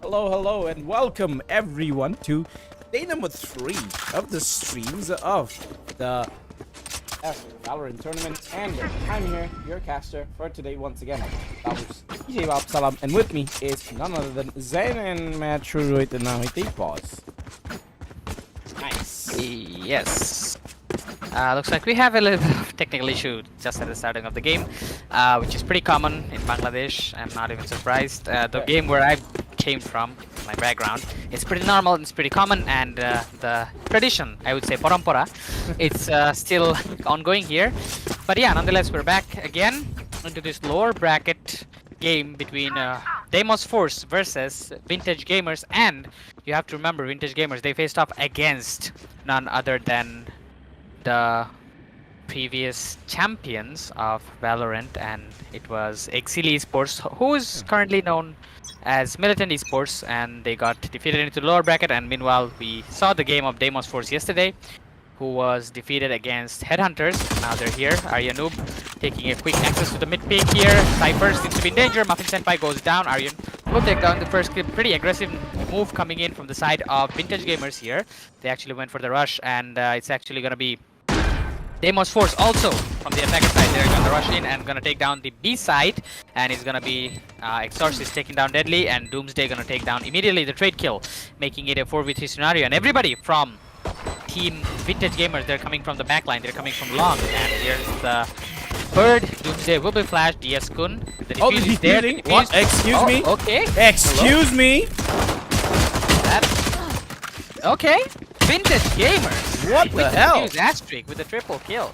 Hello, and welcome everyone to day number 3 of the streams of the Valorant tournament. And I'm here, your caster, for today once again. That was DJ Salam, and with me is none other than Zayn and Matruit and now Deimos. Nice. Yes. Looks like we have a little bit of technical issue just at the starting of the game, which is pretty common in Bangladesh. I'm not even surprised. The game where I came from, my background, it's pretty normal, it's pretty common, and the tradition, I would say, parampara, it's still ongoing here. But yeah, nonetheless, we're back again into this lower bracket game between Deimos Force versus Vintage Gamers. And you have to remember, Vintage Gamers, they faced off against none other than the previous champions of Valorant, and it was Exil Esports, who is currently known as Militant Esports, and they got defeated into the lower bracket. And meanwhile, we saw the game of Deimos Force yesterday, who was defeated against Headhunters. Now they're here. Arya Noob taking a quick access to the mid peak here. Cypher seems to be in danger. Muffin Senpai goes down. Aryan will take down the first clip. Pretty aggressive move coming in from the side of Vintage Gamers here. They actually went for the rush, and it's actually going to be Deimos Force also from the attacker side. They're going to rush in and going to take down the B side, and it's going to be Exorcist taking down Deadly, and Doomsday going to take down immediately the trade kill, making it a 4v3 scenario. And everybody from Team Vintage Gamers, they're coming from the backline, they're coming from long, and here's the bird. Doomsday will be flashed. DS Kun. The defuse is there. The defuse. What? Excuse me? Okay. Excuse me? That's... Okay. Vintage Gamers. What the hell? Asterisk with the triple kill.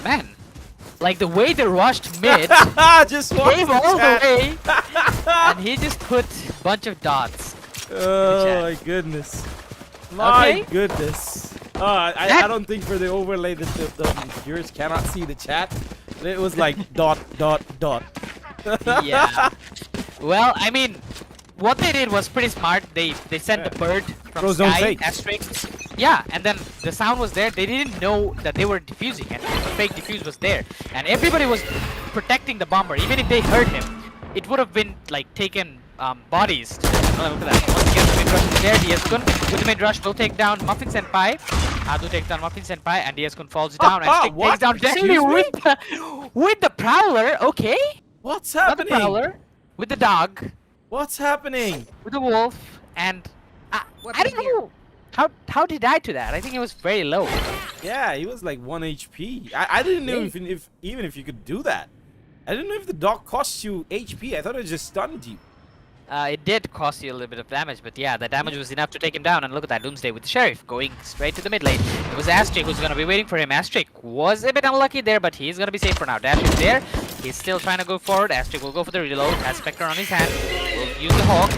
Man, like the way they rushed mid, just came all the way, and he just put a bunch of dots. Oh my goodness. My goodness. I don't think for the overlay that the viewers cannot see the chat. It was like dot. Yeah. Well, I mean, what they did was pretty smart. They sent the bird from sky, asterisk. Yeah, and then the sound was there. They didn't know that they were defusing, and the fake defuse was there. And everybody was protecting the bomber. Even if they hurt him, it would have been like taken bodies. Look at that. Once again, the mid rush is there. DS-kun with the mid rush will take down Muffin Senpai. Adu takes down Muffin Senpai, and DS-kun falls down and takes down Deadly with the Prowler. Okay. What's happening? Not the Prowler, with the dog. What's happening? With the wolf, and I don't know. How did he die to that? I think it was very low. Yeah, he was like 1 HP. I didn't know if even if you could do that. I didn't know if the dog costs you HP. I thought it just stunned you. It did cost you a little bit of damage, but yeah, the damage was enough to take him down. And look at that, Doomsday with the Sheriff going straight to the mid lane. It was Astrid who's going to be waiting for him. Astrid was a bit unlucky there, but he's going to be safe for now. Dash is there. He's still trying to go forward. Astrid will go for the reload. Has Spectre on his hand. Will use the Hawk.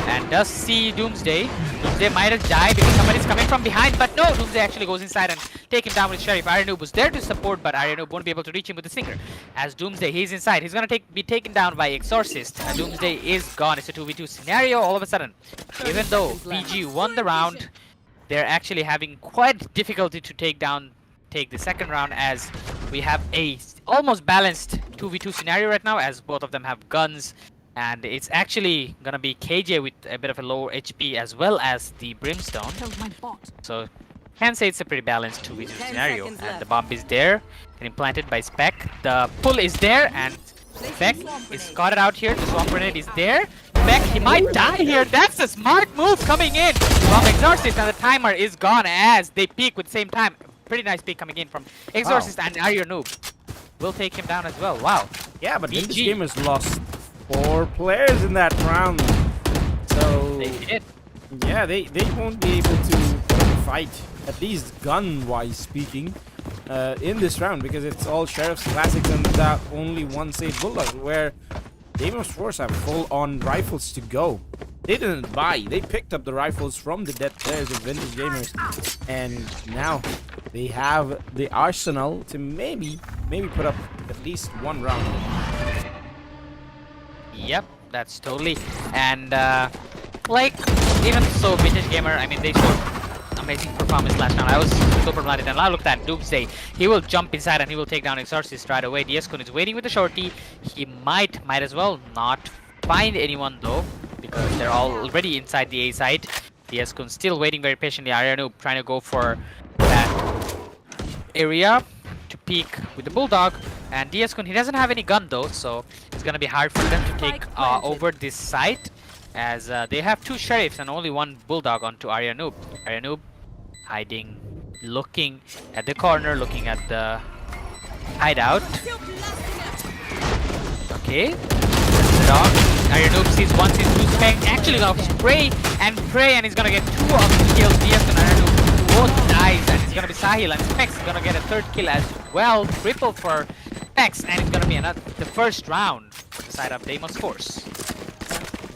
And does see Doomsday. Doomsday might have died because somebody's coming from behind, but no, Doomsday actually goes inside and take him down with Sheriff. Arya Noob was there to support, but Arya Noob won't be able to reach him with the Singer. As Doomsday, he's inside. He's going to be taken down by Exorcist. And Doomsday is gone. It's a 2v2 scenario all of a sudden. Even though PG won the round, they're actually having quite difficulty to take the second round, as we have a almost balanced 2v2 scenario right now, as both of them have guns. And it's actually gonna be KJ with a bit of a lower HP as well as the Brimstone. So can say it's a pretty balanced 2v2 scenario. And the bomb is there, getting planted by Spec. The pull is there, and Spec is scouted out here. The Swamp Grenade is there. Spec, he might die here. That's a smart move coming in from Exorcist, and the timer is gone as they peek with the same time. Pretty nice peek coming in from Exorcist, and Arya Noob will take him down as well. Wow. Yeah, but Vintage Gamers lost 4 players in that round. So They did. yeah, they won't be able to put up a fight, at least gun-wise speaking, in this round, because it's all Sheriff's Classics and that only one safe Bulldog, where Deimos Force have full-on rifles to go. They didn't buy, they picked up the rifles from the dead players of Vintage Gamers, and now they have the arsenal to maybe put up at least one round. Yep, that's totally. And like, even so, Vintage Gamer, I mean, they showed amazing performance last round. I was super blinded, and I looked at Doomsday. He will jump inside and he will take down Exorcist right away. Diascon is waiting with the shorty. He might as well not find anyone though, because they're all already inside the A side. Diascon still waiting very patiently. Arianu trying to go for that area to peek with the Bulldog. And Diascon, he doesn't have any gun though, so it's gonna be hard for them to take over this site, as they have 2 Sheriffs and only 1 Bulldog onto Arianu. Arianu hiding, looking at the corner, looking at the hideout. Okay, the dog. Arianu sees 1, sees 2, Spec actually gonna spray and pray, and he's gonna get 2 of the kills. Diascon and Arianu both dies, and it's gonna be Sahil, and Specs is gonna get a 3rd kill as well. Triple for Specs, and it's gonna be the first round for the side of Deimos Force.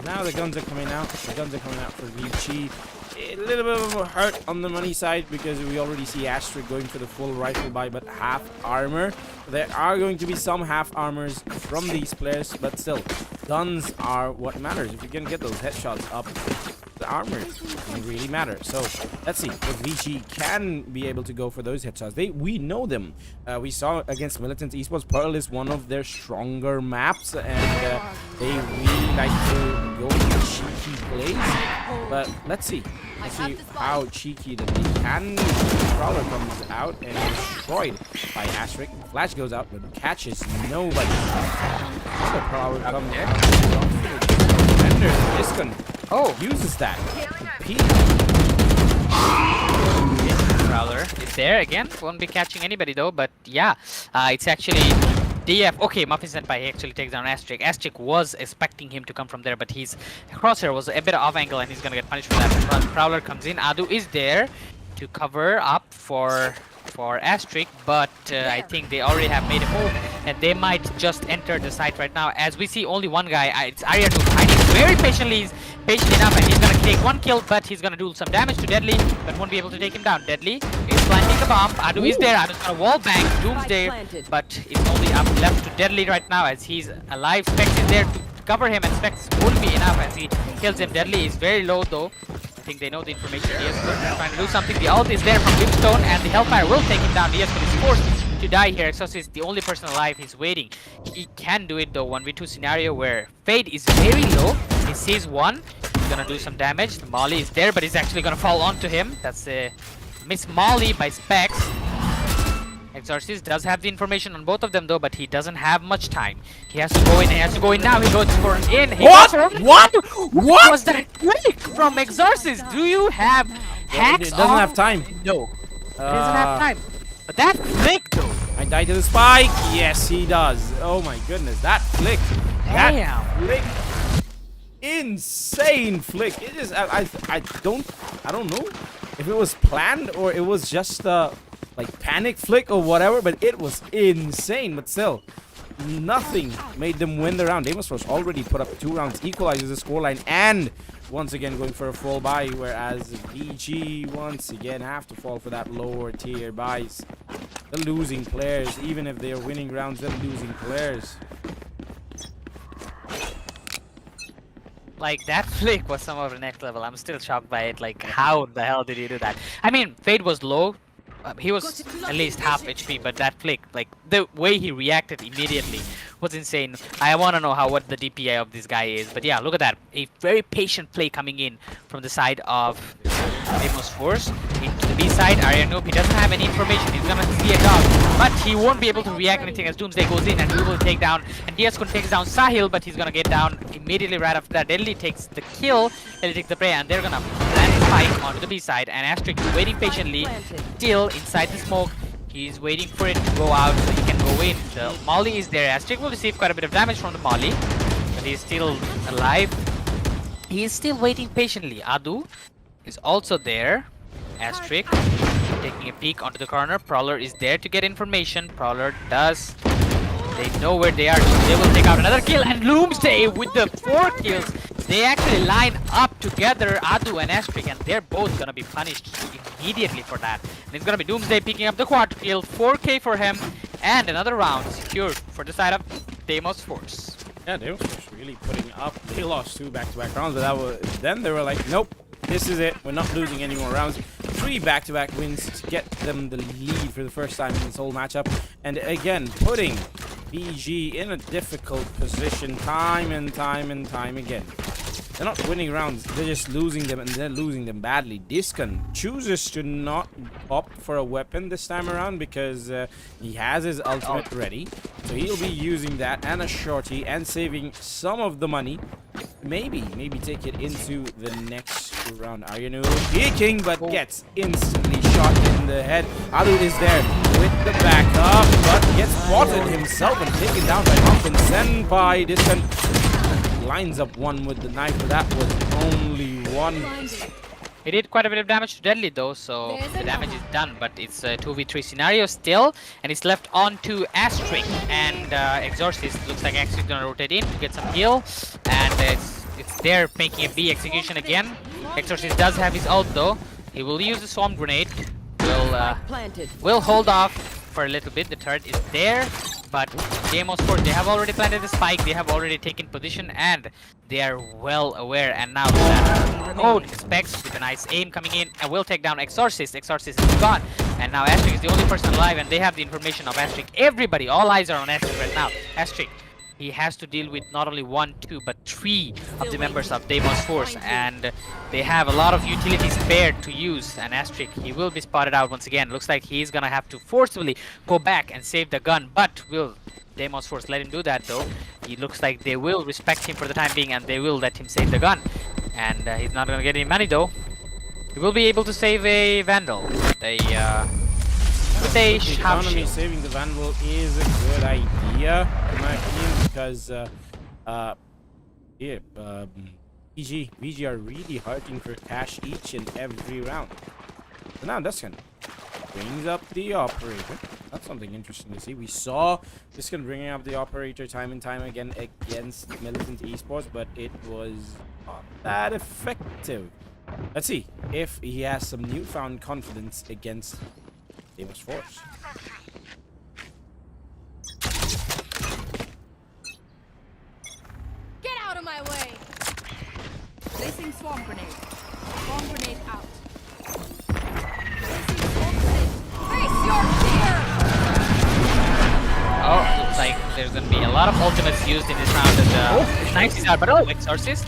Now the guns are coming out. The guns are coming out for VG. A little bit of a hurt on the money side, because we already see Asterisk going for the full rifle buy, but half armor. There are going to be some half armors from these players, but still, guns are what matters. If you can get those headshots up, the armor doesn't really matter. So let's see if VG can be able to go for those headshots. We know them. We saw against Militant Esports, Pearl is one of their stronger maps, and they really like to go for cheeky plays. But let's see how cheeky that they can. Prowler comes out and is destroyed by Asterisk. Flash goes out but catches nobody. The Prowler comes out. Defender Discon uses that to peek. Prowler is there again. Won't be catching anybody though, but yeah, it's actually DF. Okay, Muffin Senpai, he actually takes down Asterisk. Asterisk was expecting him to come from there, but his crosshair was a bit off angle and he's gonna get punished for that. Prowler comes in. Adu is there to cover up for Asterisk, but I think they already have made a move and they might just enter the site right now. As we see only one guy, it's Arianu hiding very patiently. He's patient enough and he's gonna take 1 kill, but he's gonna do some damage to Deadly, but won't be able to take him down. Deadly is planting the bomb. Adu is there. Adu's gonna wall bang Doomsday, but it's only up left to Deadly right now as he's alive. Specs is there to cover him, and Specs won't be enough as he kills him. Deadly is very low though. I think they know the information. Diascon is trying to do something. The ult is there from Brimstone, and the Hellfire will take him down. Diascon is forced to die here. Exos is the only person alive. He's waiting. He can do it though. 1v2 scenario where Fade is very low. He sees 1. He's gonna do some damage. The Molly is there, but he's actually gonna fall onto him. That's a miss Molly by Specs. Exorcist does have the information on both of them though, but he doesn't have much time. He has to go in. He has to go in now. He goes for an in. He what was that flick from Exorcist? Do you have hacks? It doesn't have time. No. It doesn't have time. But that flick though. I die to the spike. Yes, he does. Oh my goodness, that flick. Damn. That flick. Insane flick. It is. I don't know if it was planned or it was just like panic flick or whatever, but it was insane. But still, nothing made them win the round. Deimos Force already put up 2 rounds, equalizes the scoreline, and once again going for a full buy, whereas VG once again have to fall for that lower tier buys. The losing players, even if they are winning rounds, they're losing players. Like, that flick was some of the next level. I'm still shocked by it. Like, how the hell did he do that? I mean, Fade was low. He was at least half HP, but that flick, like, the way he reacted immediately was insane. I want to know what the DPI of this guy is. But yeah, look at that. A very patient play coming in from the side of Deimos Force. Into the B side, Arianu, he doesn't have any information. He's gonna see a dog, but he won't be able to react anything as Doomsday goes in and he will take down. And Diascon takes down Sahil, but he's gonna get down immediately right after that. Deadly takes the kill. Deadly takes the prey, and they're gonna land the spike onto the B side. And Asterisk is waiting patiently, still inside the smoke. He's waiting for it to go out so he can go in. The Molly is there. Asterisk will receive quite a bit of damage from the Molly. But He's still alive. He is still waiting patiently. Adu is also there. Asterisk taking a peek onto the corner. Prowler is there to get information. Prowler does. They know where they are, so they will take out another kill. And Loomsday with the 4 kills. They actually line up together, Adu and Asterisk, and they're both gonna be punished immediately for that. And it's gonna be Doomsday picking up the quad kill. 4K for him, and another round secured for the side of Deimos Force. Yeah, they were really putting up. They lost 2 back-to-back rounds, but then they were like, nope, this is it. We're not losing any more rounds. 3 back-to-back wins to get them the lead for the first time in this whole matchup. And again, putting BG in a difficult position time and time again. They're not winning rounds, they're just losing them, and they're losing them badly. Discon chooses to not opt for a weapon this time around because he has his ultimate ready. So he'll be using that and a shorty and saving some of the money. Maybe take it into the next round. Aryanu peeking, but gets instantly shot in the head. Adu is there with the backup, but gets spotted himself and taken down by Muffin Senpai. Discon lines up one with the knife, but that was only one. He did quite a bit of damage to Deadly though, so the damage is done, but it's a 2v3 scenario still, and it's left on to Asterisk, and Exorcist looks like Asterisk is gonna rotate in to get some heal, and it's there making a B execution again. Exorcist does have his ult though. He will use the swarm grenade. Will hold off for a little bit. The turret is there, but Deimos Force, they have already planted the spike, they have already taken position, and they are well aware. And now that Code expects with a nice aim coming in, and will take down Exorcist. Exorcist is gone, and now Asterisk is the only person alive, and they have the information of Asterisk. Everybody, all eyes are on Asterisk right now. Asterisk, he has to deal with not only 1, 2, but 3 of the members of Deimos Force, and they have a lot of utilities spared to use. And Asterisk, he will be spotted out once again. Looks like he's gonna have to forcibly go back and save the gun, but will Deimos Force let him do that though? He looks like they will respect him for the time being, and they will let him save the gun. And he's not gonna get any money though. He will be able to save a Vandal. Economy saving the Vandal is a good idea, in my opinion, because VG are really hurting for cash each and every round. So now Discon brings up the operator. That's something interesting to see. We saw Discon bringing up the operator time and time again against Militant Esports, but it was not that effective. Let's see if he has some newfound confidence against Deimos Force. Get out of my way! Placing swarm grenade. Swarm grenade out. Placing swarm grenade. Face your fear! Oh, looks like there's gonna be a lot of ultimates used in this round, and Knife is out, but oh, Exorcist.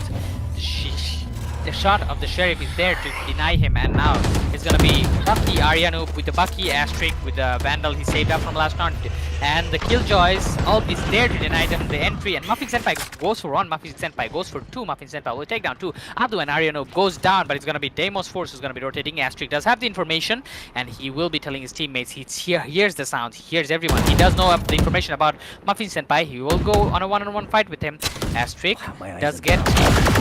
The shot of the Sheriff is there to deny him, and now it's gonna be Bucky Aryanu with the Bucky, Asterisk with the Vandal he saved up from last round, and the Killjoys ult is there to deny them the entry, and Muffin Senpai goes for 1, Muffin Senpai goes for 2, Muffin Senpai will take down 2, Adu and Aryanu goes down, but it's gonna be Deimos Force who's gonna be rotating. Asterisk does have the information, and he will be telling his teammates he hears the sound, he hears everyone, he does know the information about Muffin Senpai. He will go on a one-on-one fight with him. Asterisk does get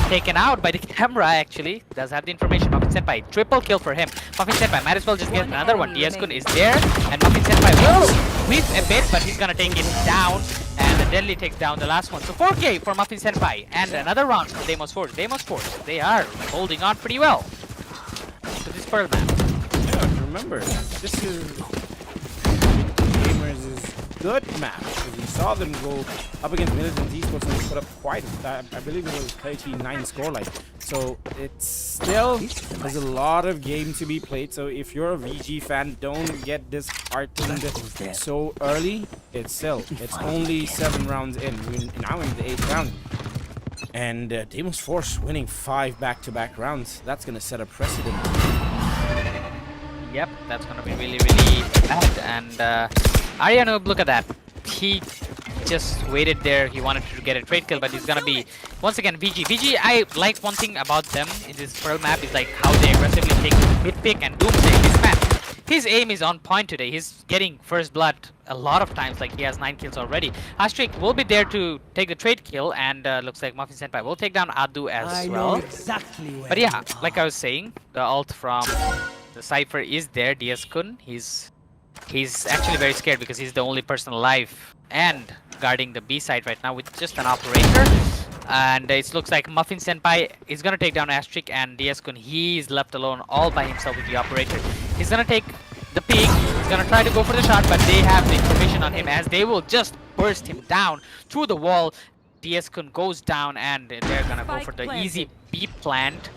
taken out by the camera, actually. Does have the information. Muffin Senpai, triple kill for him. Muffin Senpai might as well just get another one. DS-kun is there, and Muffin Senpai will whiff a bit, but he's gonna take it down, and the Deadly takes down the last one. So 4K for Muffin Senpai, and another round from Deimos Force. Deimos Force, they are holding on pretty well to this Pearl map. Yeah, remember, this is Gamers' good match, because we saw them go up against Militant Esports and they put up quite, I believe it was 39 scoreline. So it's still, there's a lot of game to be played. So if you're a VG fan, don't get disheartened so early. It's only 7 rounds in. We're now in the 8th round. And Deimos Force winning 5 back-to-back rounds. That's going to set a precedent. Yep, that's gonna be really, really bad. And Aryanu, look at that. He just waited there. He wanted to get a trade kill, but he's gonna be once again VG. VG, I like one thing about them in this Pearl map is like how they aggressively take mid pick and Doomsday. This man, his aim is on point today. He's getting first blood a lot of times, like he has 9 kills already. Astric will be there to take the trade kill, and looks like Muffin Senpai will take down Adu as well. exactly where But yeah, like I was saying, the ult from the Cypher is there, DS-kun. He's actually very scared because he's the only person alive and guarding the B side right now with just an operator. And it looks like Muffin Senpai is gonna take down Astric, and DS-kun, he is left alone all by himself with the operator. He's gonna take the peek, he's gonna try to go for the shot, but they have the information on him as they will just burst him down through the wall. DS-kun goes down, and they're gonna go for the easy B plant.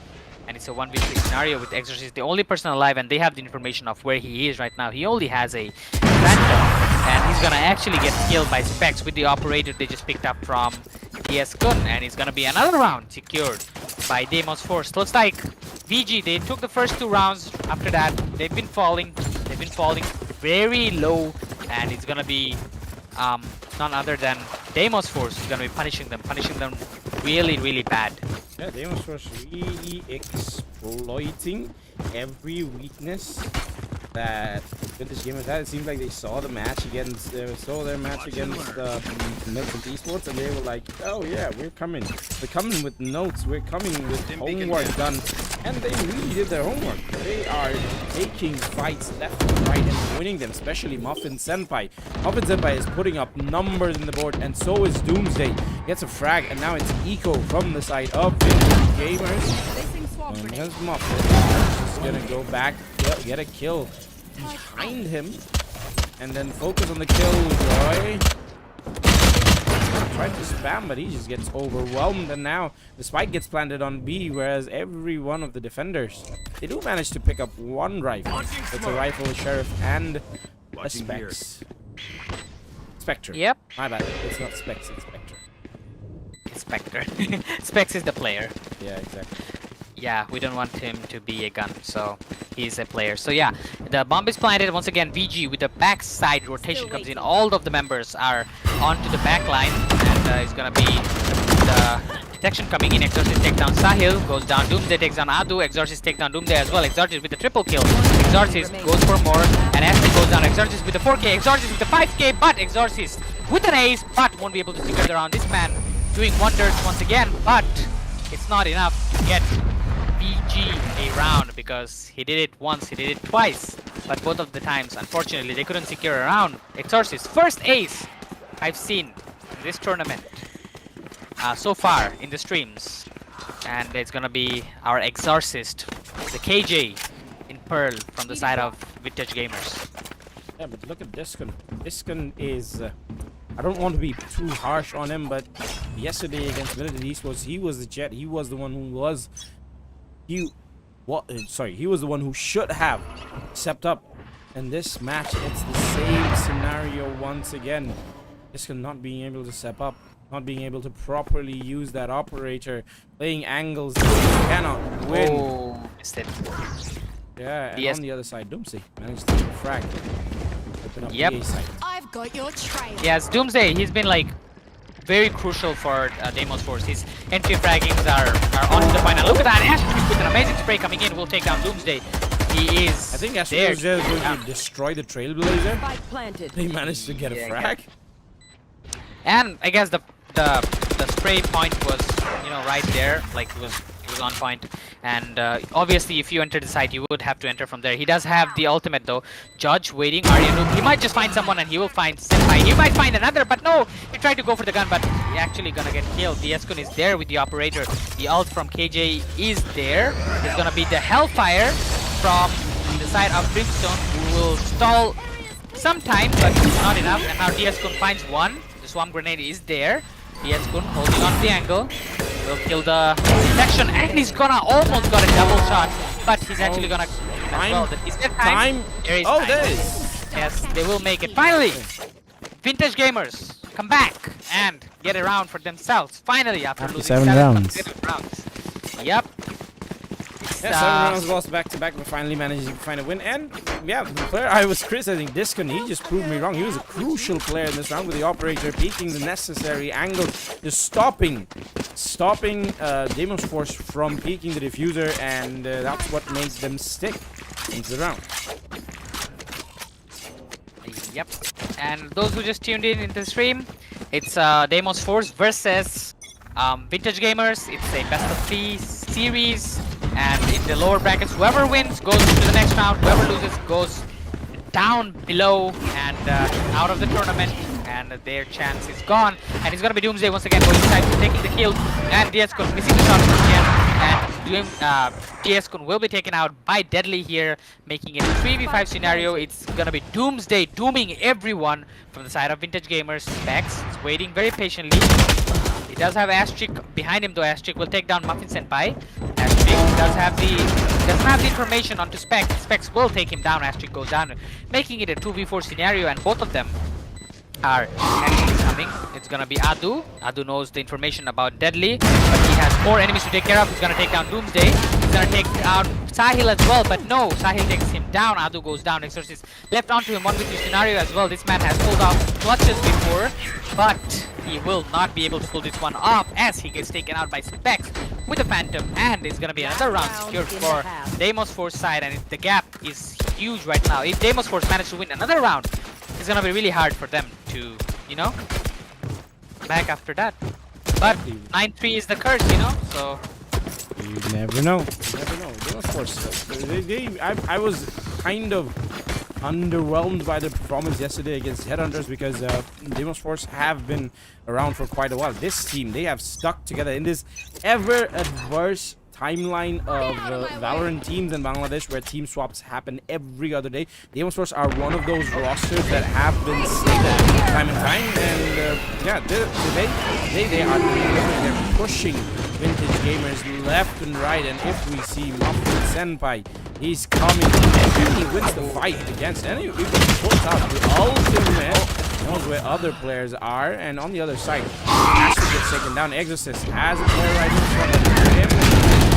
And it's a 1v3 scenario with Exorcist, the only person alive, and they have the information of where he is right now. He only has a Phantom, and he's gonna actually get killed by Specs with the operator they just picked up from DS-kun, and it's gonna be another round secured by Deimos Force. Looks like VG, they took the first 2 rounds. After that, they've been falling very low, and it's gonna be none other than Deimos Force who's gonna be punishing them really bad. Yeah, Deimos was really exploiting every weakness that Vintage Gamers had. It seems like they saw the match against, their match against Milton Esports, and they were like, "Oh yeah, we're coming with notes, we're coming with homework done," and they really did their homework. They are taking fights left and right and winning them, especially Muffin Senpai. Muffin Senpai is putting up numbers in the board, and so is Doomsday. Gets a frag, and now it's Eco from the side of Vintage Gamers. Placing swamp And grenade. there's Muffin. Just gonna go back, get a kill behind him, and then focus on the Killjoy. Tried to spam, but he just gets overwhelmed, and now the spike gets planted on B, whereas every one of the defenders, they do manage to pick up one rifle. It's a rifle, a Sheriff, and a Specs. Spectre. Yep. My bad. It's not Specs, it's Spectre. Spectre. Specs is the player. Yeah, exactly. Yeah, we don't want him to be a gun, so he's a player. So yeah, the bomb is planted once again. VG with the backside rotation comes in. All of the members are onto the back line, and it's gonna be the detection coming in. Exorcist takes down Sahil, goes down Doomsday, takes down Adu. Exorcist takes down Doomsday as well. Exorcist with the triple kill. Exorcist goes for more, and Ashley goes down. Exorcist with the 4K, Exorcist with the 5K, but Exorcist with an ace, but won't be able to secure the round. This man doing wonders once again, but it's not enough to get VG a round, because he did it once, he did it twice, but both of the times, unfortunately, they couldn't secure a round. Exorcist, first ace I've seen in this tournament so far in the streams, and it's gonna be our Exorcist, the KJ in Pearl from the side of Vintage Gamers. Yeah, but look at Discon. Discon is... I don't want to be too harsh on him, but yesterday against Militant Esports, he was the Jet. He was the one who was... He was the one who should have stepped up. And this match, it's the same scenario once again. Discon not being able to step up, not being able to properly use that operator, playing angles that he cannot win. Oh, missed it. Yeah, and DS on the other side, Doomsday managed to frag. Open up Yep. the A side. I've got your trail. Yes, Doomsday, he's been like very crucial for Deimos Force. His entry fraggings are on to the point. And look at that, Astric with an amazing spray coming in will take down Doomsday. He is I think there. Astro was just going to destroy the Trailblazer. Spike planted. They managed to get a frag. And I guess the spray point was, you know, right there, like it was on point. And obviously, if you enter the site, you would have to enter from there. He does have the ultimate though. Judge waiting. Arya, he might just find someone, and he will find Senpai. He might find another, but no, he tried to go for the gun, but he actually gonna get killed. DS-kun is there with the operator. The ult from KJ is there. It's gonna be the Hellfire from the side of Brimstone, who will stall sometime, but not enough. And now DS-kun finds one. The swarm grenade is there. DS-kun holding on to the angle. Will kill the detection, and he's gonna almost got a double shot, but he's actually gonna as well. Is there time? There is time. There is. Yes, they will make it. Finally, Vintage Gamers come back and get a round for themselves. Finally, after losing 7 rounds. Yep. Yeah, 7 rounds lost back to back, but finally managed to find a win. And yeah, the player I was criticizing, Discon, he just proved me wrong. He was a crucial player in this round with the operator peeking the necessary angle, just stopping Deimos Force from peeking the diffuser, and that's what made them stick into the round. Yep. And those who just tuned in into the stream, it's Deimos Force versus Vintage Gamers. It's a best of 3 series, and in the lower brackets, whoever wins goes to the next round. Whoever loses goes down below and out of the tournament, and their chance is gone. And it's gonna be Doomsday once again going inside, taking the kill, and DS-Kun missing the shot again. And DS-Kun will be taken out by Deadly here, making it a 3v5 scenario. It's gonna be Doomsday dooming everyone from the side of Vintage Gamers. Specs is waiting very patiently. He does have Astric behind him though. Astric will take down Muffin Senpai. Astric doesn't have the information onto Specs. Specs will take him down. Astric goes down, making it a 2v4 scenario, and both of them are actually coming. It's gonna be Adu. Adu knows the information about Deadly, but he has more enemies to take care of. He's gonna take down Doomsday. He's gonna take out Sahil as well, but no, Sahil takes him down. Adu goes down. Exorcist left onto him 1v3 scenario as well. This man has pulled off clutches before, but he will not be able to pull this one off as he gets taken out by Specs with a Phantom, and it's gonna be another round secured for Deimos Force side, and the gap is huge right now. If Deimos Force manage to win another round, it's gonna be really hard for them to, you know, back after that. But 9-3 is the curse, you know, so you never know. You never know. Deimos Force. I was kind of underwhelmed by the performance yesterday against Headhunters because Deimos Force have been around for quite a while. This team, they have stuck together in this ever adverse timeline of Valorant teams in Bangladesh where team swaps happen every other day. Deimos Force are one of those rosters that have been stable time and time, and yeah, they are they're pushing Vintage Gamers left and right. And if we see Muffin Senpai, he's coming, and he wins the fight against any. He pulls out the ultimate, knows where other players are, and on the other side, Astro gets taken down. Exorcist has a player right in front of him.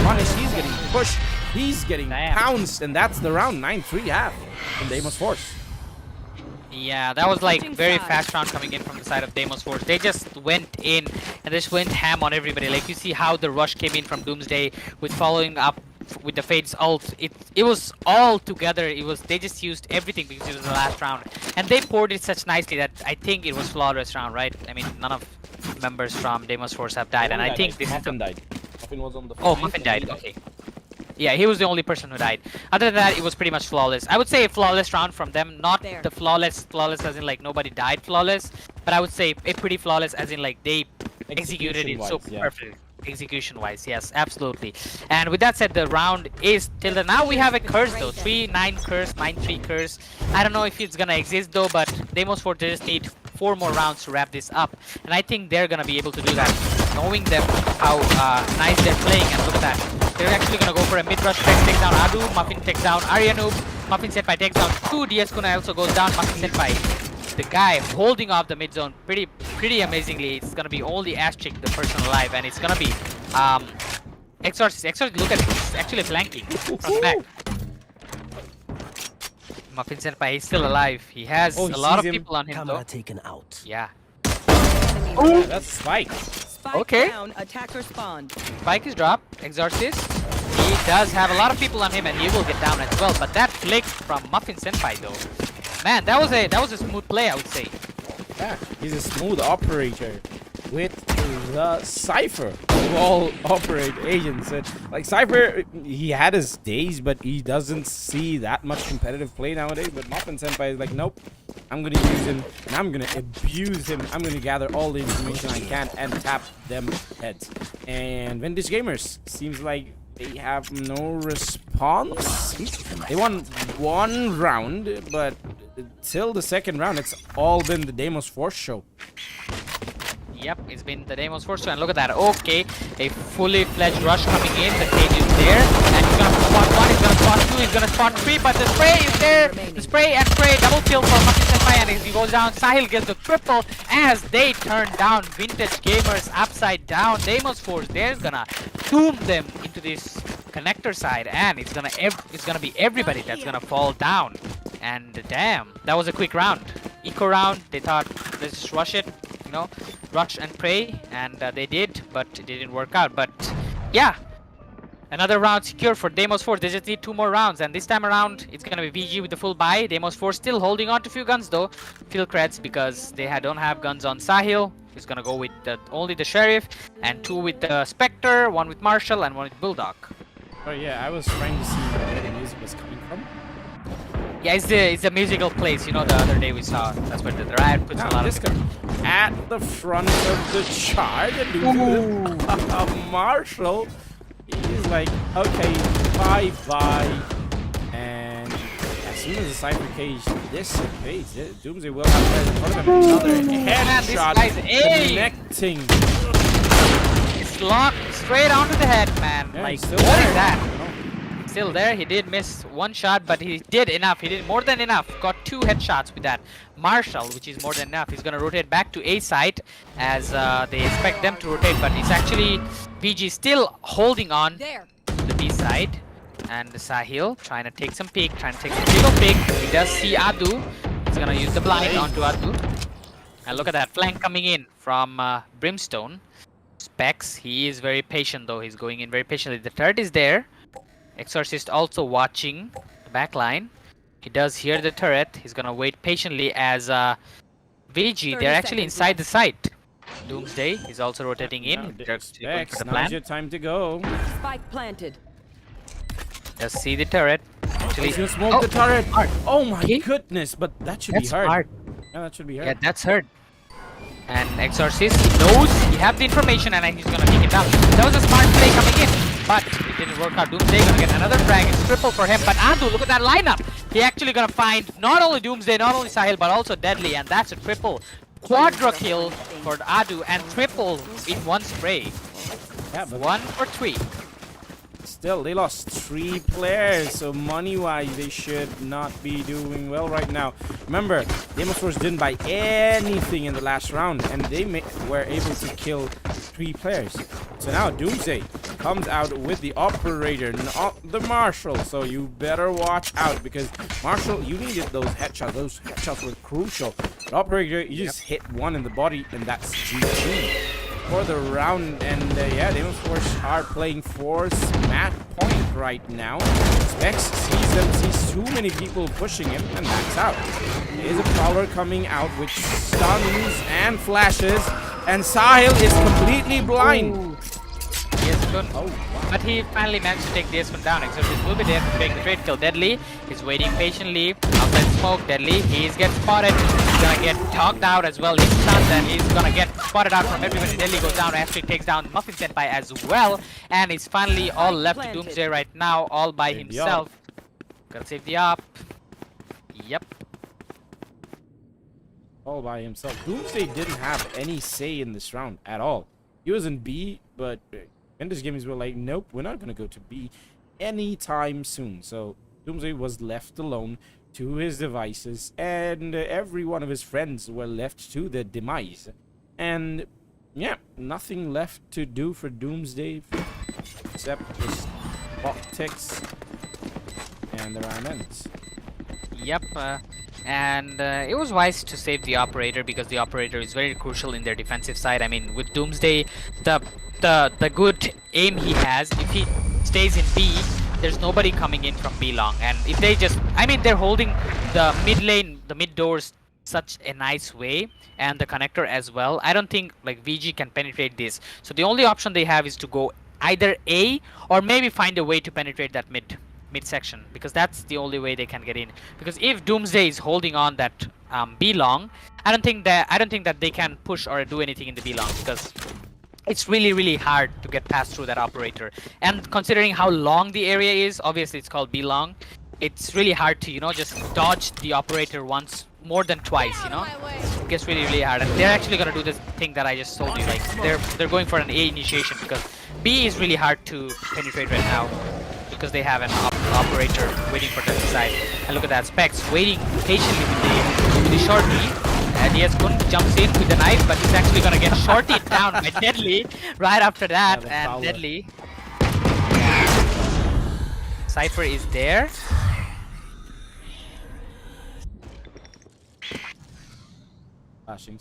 Punished, he's getting pushed, he's getting pounced, and that's the round. 9-3 half from Deimos Force. yeah, that was like very fast round coming in from the side of Deimos Force. They just went in and just went ham on everybody. Like you see how the rush came in from Doomsday with following up with the Fade's ult. It was all together. They just used everything because it was the last round, and they poured it such nicely that I think it was flawless round, right? I mean, none of members from Deimos Force have died, and I think this is died. Muffin was on the Muffin died. Okay. Yeah, he was the only person who died. Other than that, it was pretty much flawless. I would say a flawless round from them, not the flawless as in like nobody died flawless, but I would say a pretty flawless as in like they executed it so perfectly. Execution-wise, yes, absolutely. And with that said, the round is till the now we have a curse though, 3-9 curse, 9-3 curse. I don't know if it's gonna exist though, but Deimos Force just need 4 more rounds to wrap this up, and I think they're gonna be able to do that, knowing them how nice they're playing. And look at that, they're actually gonna go for a mid-rush. Specs takes down Adu, Muffin takes down Aryanoob, Muffin Senpai takes down 2, DS-Kun also goes down. Muffin Senpai, the guy holding off the mid zone pretty amazingly. It's gonna be only Astric, the person alive, and it's gonna be Exorcist. Look at it, he's actually flanking from the back. Muffin Senpai is still alive. He has a lot of people on him though. Taken out. Yeah. Oh, that's Spike. Okay. Down, attacker spawned. Spike is dropped. Exorcist. He does have a lot of people on him, and he will get down as well. But that flick from Muffin Senpai though, man, that was a smooth play, I would say. Yeah, he's a smooth operator with the Cypher of all operate agents. Like Cypher, he had his days, but he doesn't see that much competitive play nowadays. But Muffin Senpai is like, nope, I'm gonna use him and I'm gonna abuse him. I'm gonna gather all the information I can and tap them heads. And Vintage Gamers seems like they have no response. They won 1 round, but till the second round, it's all been the Deimos Force show. Yep, it's been the Deimos Force show, and look at that. Okay, a fully fledged rush coming in. The cage is there, and he's gonna spot 1, he's gonna spot 2, he's gonna spot 3, but the spray is there. The spray and spray, double kill for Muffin Senpai, and as he goes down, Sahil gets the triple as they turn down Vintage Gamers upside down. Deimos Force, they're gonna doom them into this connector side, and it's gonna be everybody that's gonna fall down. And damn, that was a quick round. Eco round. They thought, let's just rush it, you know, rush and pray, and they did, but it didn't work out. But yeah, Another round secure for Deimos 4. They just need 2 more rounds, and this time around it's gonna be VG with the full buy. Deimos 4 still holding on to a few guns though. Feel creds because they don't have guns on Sahil. He's gonna go with only the Sheriff, and 2 with the Spectre, 1 with Marshall, and 1 with Bulldog. Oh yeah, I was trying to see where the music was coming from. Yeah, it's the musical place. You know, the other day we saw. That's where the riot puts a lot This of. guy at the front of the chart. Marshall. He's like, okay, bye. And as soon as the Cypher cage dissipates, Doomsday will have in front of him another headshot connecting. It's locked straight onto the head, man. Yeah, like, still what there. is that? Still there. He did miss 1 shot, but he did enough. He did more than enough. Got 2 headshots with that. Marshall, which is more than enough. He's gonna rotate back to A site as they expect them to rotate, but it's actually VG still holding on There. to the B side. And Sahil trying to take some peek, trying to take some little peek. He does see Adu. He's gonna use the blind onto Adu. And look at that flank coming in from Brimstone. Specs, he is very patient though. He's going in very patiently. The turret is there. Exorcist also watching the back line. He does hear the turret. He's gonna wait patiently as VG, they're actually inside the site. Doomsday is also rotating in. Specs, The now's plan. your time to go. Spike planted. Just see the turret. Actually, He's gonna smoke the turret. hard. Oh my Okay. goodness, but that should That's be hard. hard. Yeah, that should be hard. Yeah, that's hard. And Exorcist, he knows, he have the information, and he's gonna take it down. That was a smart play coming in, but it didn't work out. Doomsday gonna get another frag. It's triple for him, but Adu, look at that lineup. He actually gonna find not only Doomsday, not only Sahil, but also Deadly, and that's a triple. Quadra kill for Adu, and triple in 1 spray. Yeah, but 1 for 3. still, they lost 3 players, so money-wise, they should not be doing well right now. Remember, Deimos didn't buy anything in the last round, and they were able to kill 3 players. So now Doomsday comes out with the operator, not the Marshall. So you better watch out, because Marshall, you needed those headshots. Those headshots were crucial. The operator, you just hit 1 in the body, and that's GG for the round. And yeah, Deimos are playing for Smat Point right now. Specs sees too many people pushing him and backs out. There's a Prowler coming out with stuns and flashes, and Sahil is completely blind. Yes, good. But he finally managed to take this one down. Exorcist will be there to take the trade kill. Deadly is waiting patiently outside smoke. Deadly, he's gets spotted. He's gonna get togged out as well. He's stunned and he's gonna get spotted out from everybody. Deadly goes down. Actually takes down Muffin Senpai as well. And it's finally all left to Doomsday right now, all by himself. Gotta save the op. Yep. All by himself. Doomsday didn't have any say in this round at all. He was in B, but Enders Gamers were like, nope, we're not gonna go to B anytime soon. So Doomsday was left alone to his devices, and every one of his friends were left to their demise. And yeah, nothing left to do for Doomsday except just bot ticks, and the round ends. Yep, and it was wise to save the operator because the operator is very crucial in their defensive side. I mean, with Doomsday, the good aim he has, if he stays in B, there's nobody coming in from B long. And if they just, I mean, they're holding the mid lane, the mid doors such a nice way, and the connector as well. I don't think like VG can penetrate this. So the only option they have is to go either A or maybe find a way to penetrate that midsection, because that's the only way they can get in. Because if Doomsday is holding on that B long, I don't think that they can push or do anything in the B long, because it's really hard to get past through that operator. And considering how long the area is, obviously it's called B long, it's really hard to, you know, just dodge the operator once more than twice, you know. It gets really hard. And they're actually gonna do this thing that I just told you, like they're going for an A initiation, because B is really hard to penetrate right now, because they have an operator waiting for them inside. And look at that, Specs waiting patiently with the shorty. And yes, Kun jumps in with the knife, but he's actually gonna get shorted down by Deadly right after that. Yeah, and Deadly. Cypher is there. Flashing.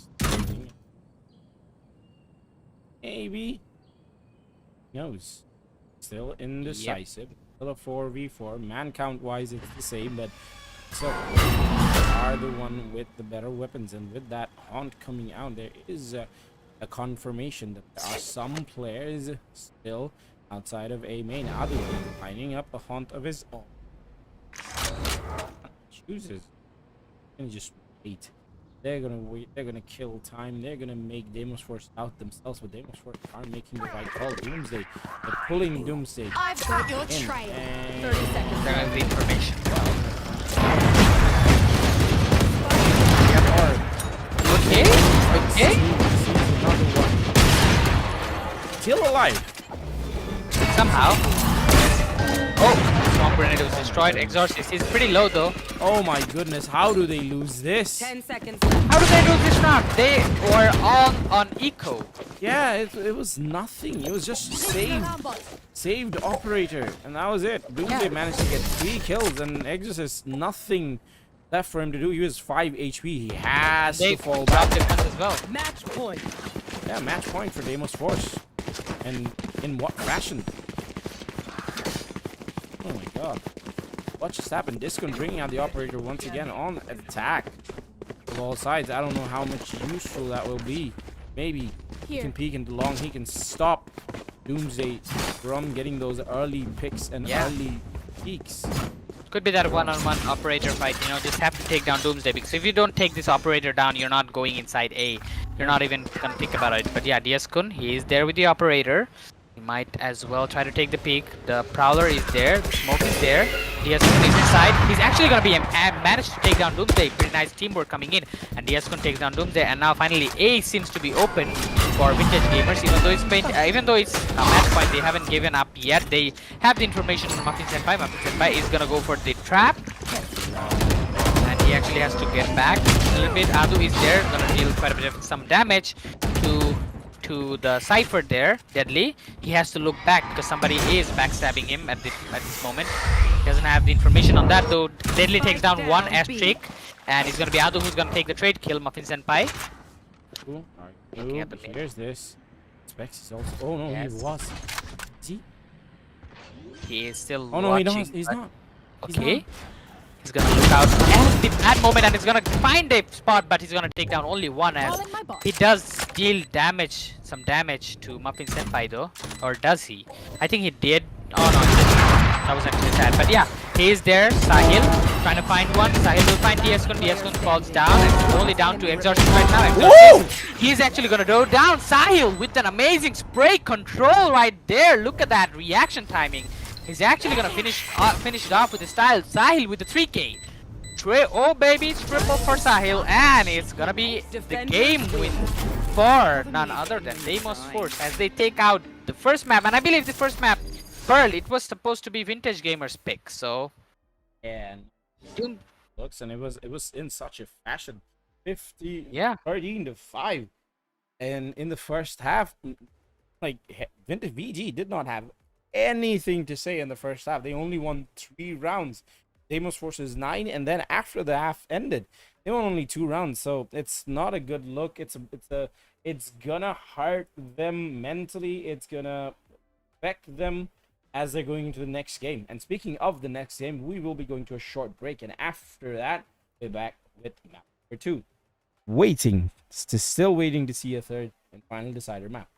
Maybe. Knows. still indecisive. Still a 4v4. Man count wise, it's the same, but so are the one with the better weapons. And with that haunt coming out, there is a confirmation that there are some players still outside of A main. Adu lining up a haunt of his own. Chooses. And just wait. They're gonna wait. They're gonna kill time. They're gonna make Deimos Force out themselves, but Deimos Force are making the right call. Doomsday, they're pulling Doomsday. I've got your trail. 30 seconds. There is the information. Okay. Okay. Still alive. Somehow. Oh, Swamp Grenade was destroyed. Exorcist is pretty low though. Oh my goodness, how do they lose this? 10 seconds. How do they lose this round? They were on eco. Yeah, it was nothing. It was just saved operator, and that was it. Doomsday managed to get 3 kills, and Exorcist, nothing left for him to do. He was 5 HP. He has to fall back. Their guns as well. Match point. Yeah, match point for Deimos Force. And in what fashion? Oh my god. What just happened? Discon bringing out the operator once again on attack of all sides. I don't know how much useful that will be. Maybe he can peek into long. He can stop Doomsday from getting those early picks and early peaks. Could be that one-on-one operator fight, you know, just have to take down Doomsday, because if you don't take this operator down, you're not going inside A. You're not even gonna think about it. But yeah, Diaskun, he is there with the operator. He might as well try to take the peak. The Prowler is there, the smoke is there. Diaskun is inside. He's actually gonna be managed to take down Doomsday. Pretty nice teamwork coming in. And Diaskun takes down Doomsday, and now finally A seems to be open for Vintage Gamers, even though it's a match point, they haven't given up yet. They have the information from Muffin Senpai. Muffin Senpai is gonna go for the trap, and he actually has to get back a little bit. Adu is there, gonna deal quite a bit of some damage to the Cypher there. Deadly. He has to look back because somebody is backstabbing him at this moment. He doesn't have the information on that though. Deadly takes down one Ash-Trick, and it's gonna be Adu who's gonna take the trade kill. Muffin Senpai. Cool. Alright. Here's this. Specs is also. Oh no, he was. Is he? He is still. Oh no, watching, he's not. Okay. He's gonna look out at the bad moment, and he's gonna find a spot, but he's gonna take down only one, as he does deal damage, some damage to Muffin Senpai though. Or does he? I think he did. Oh no, he didn't. That was actually sad. But yeah, he is there. Sahil trying to find one. Sahil will find Diaskun. Diaskun falls down, and it's only down to Exorcist right now. Exorcist, he's actually gonna go down. Sahil with an amazing spray control right there. Look at that reaction timing. He's actually gonna finish it off with his style. Sahil with the 3K. Oh baby, it's triple for Sahil, and it's gonna be the game win for none other than Deimos Force as they take out the first map. And I believe the first map, Pearl, it was supposed to be Vintage Gamers pick. So yeah, looks, and it was in such a fashion. 13 to 5, and in the first half, like Vintage VG did not have anything to say in the first half. They only won 3 rounds. Deimos Force's 9, and then after the half ended, they won only 2 rounds. So it's not a good look. It's gonna hurt them mentally. It's gonna affect them as they're going into the next game. And speaking of the next game, we will be going to a short break, and after that, we're back with map number 2. Still waiting to see a third and final decider map.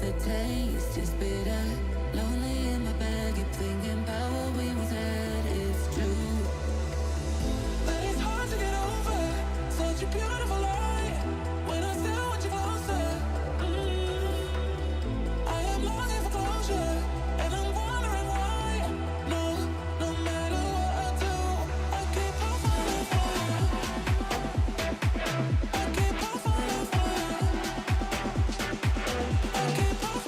the taste is bitter. Lonely in my bed, keep thinking about what we once had. It's true, but it's hard to get over such a beautiful lie. When I still want you closer, I am longing for closure, and I'm wondering why. No, no matter what I do, I keep on falling for you. I keep on falling for you. I keep on.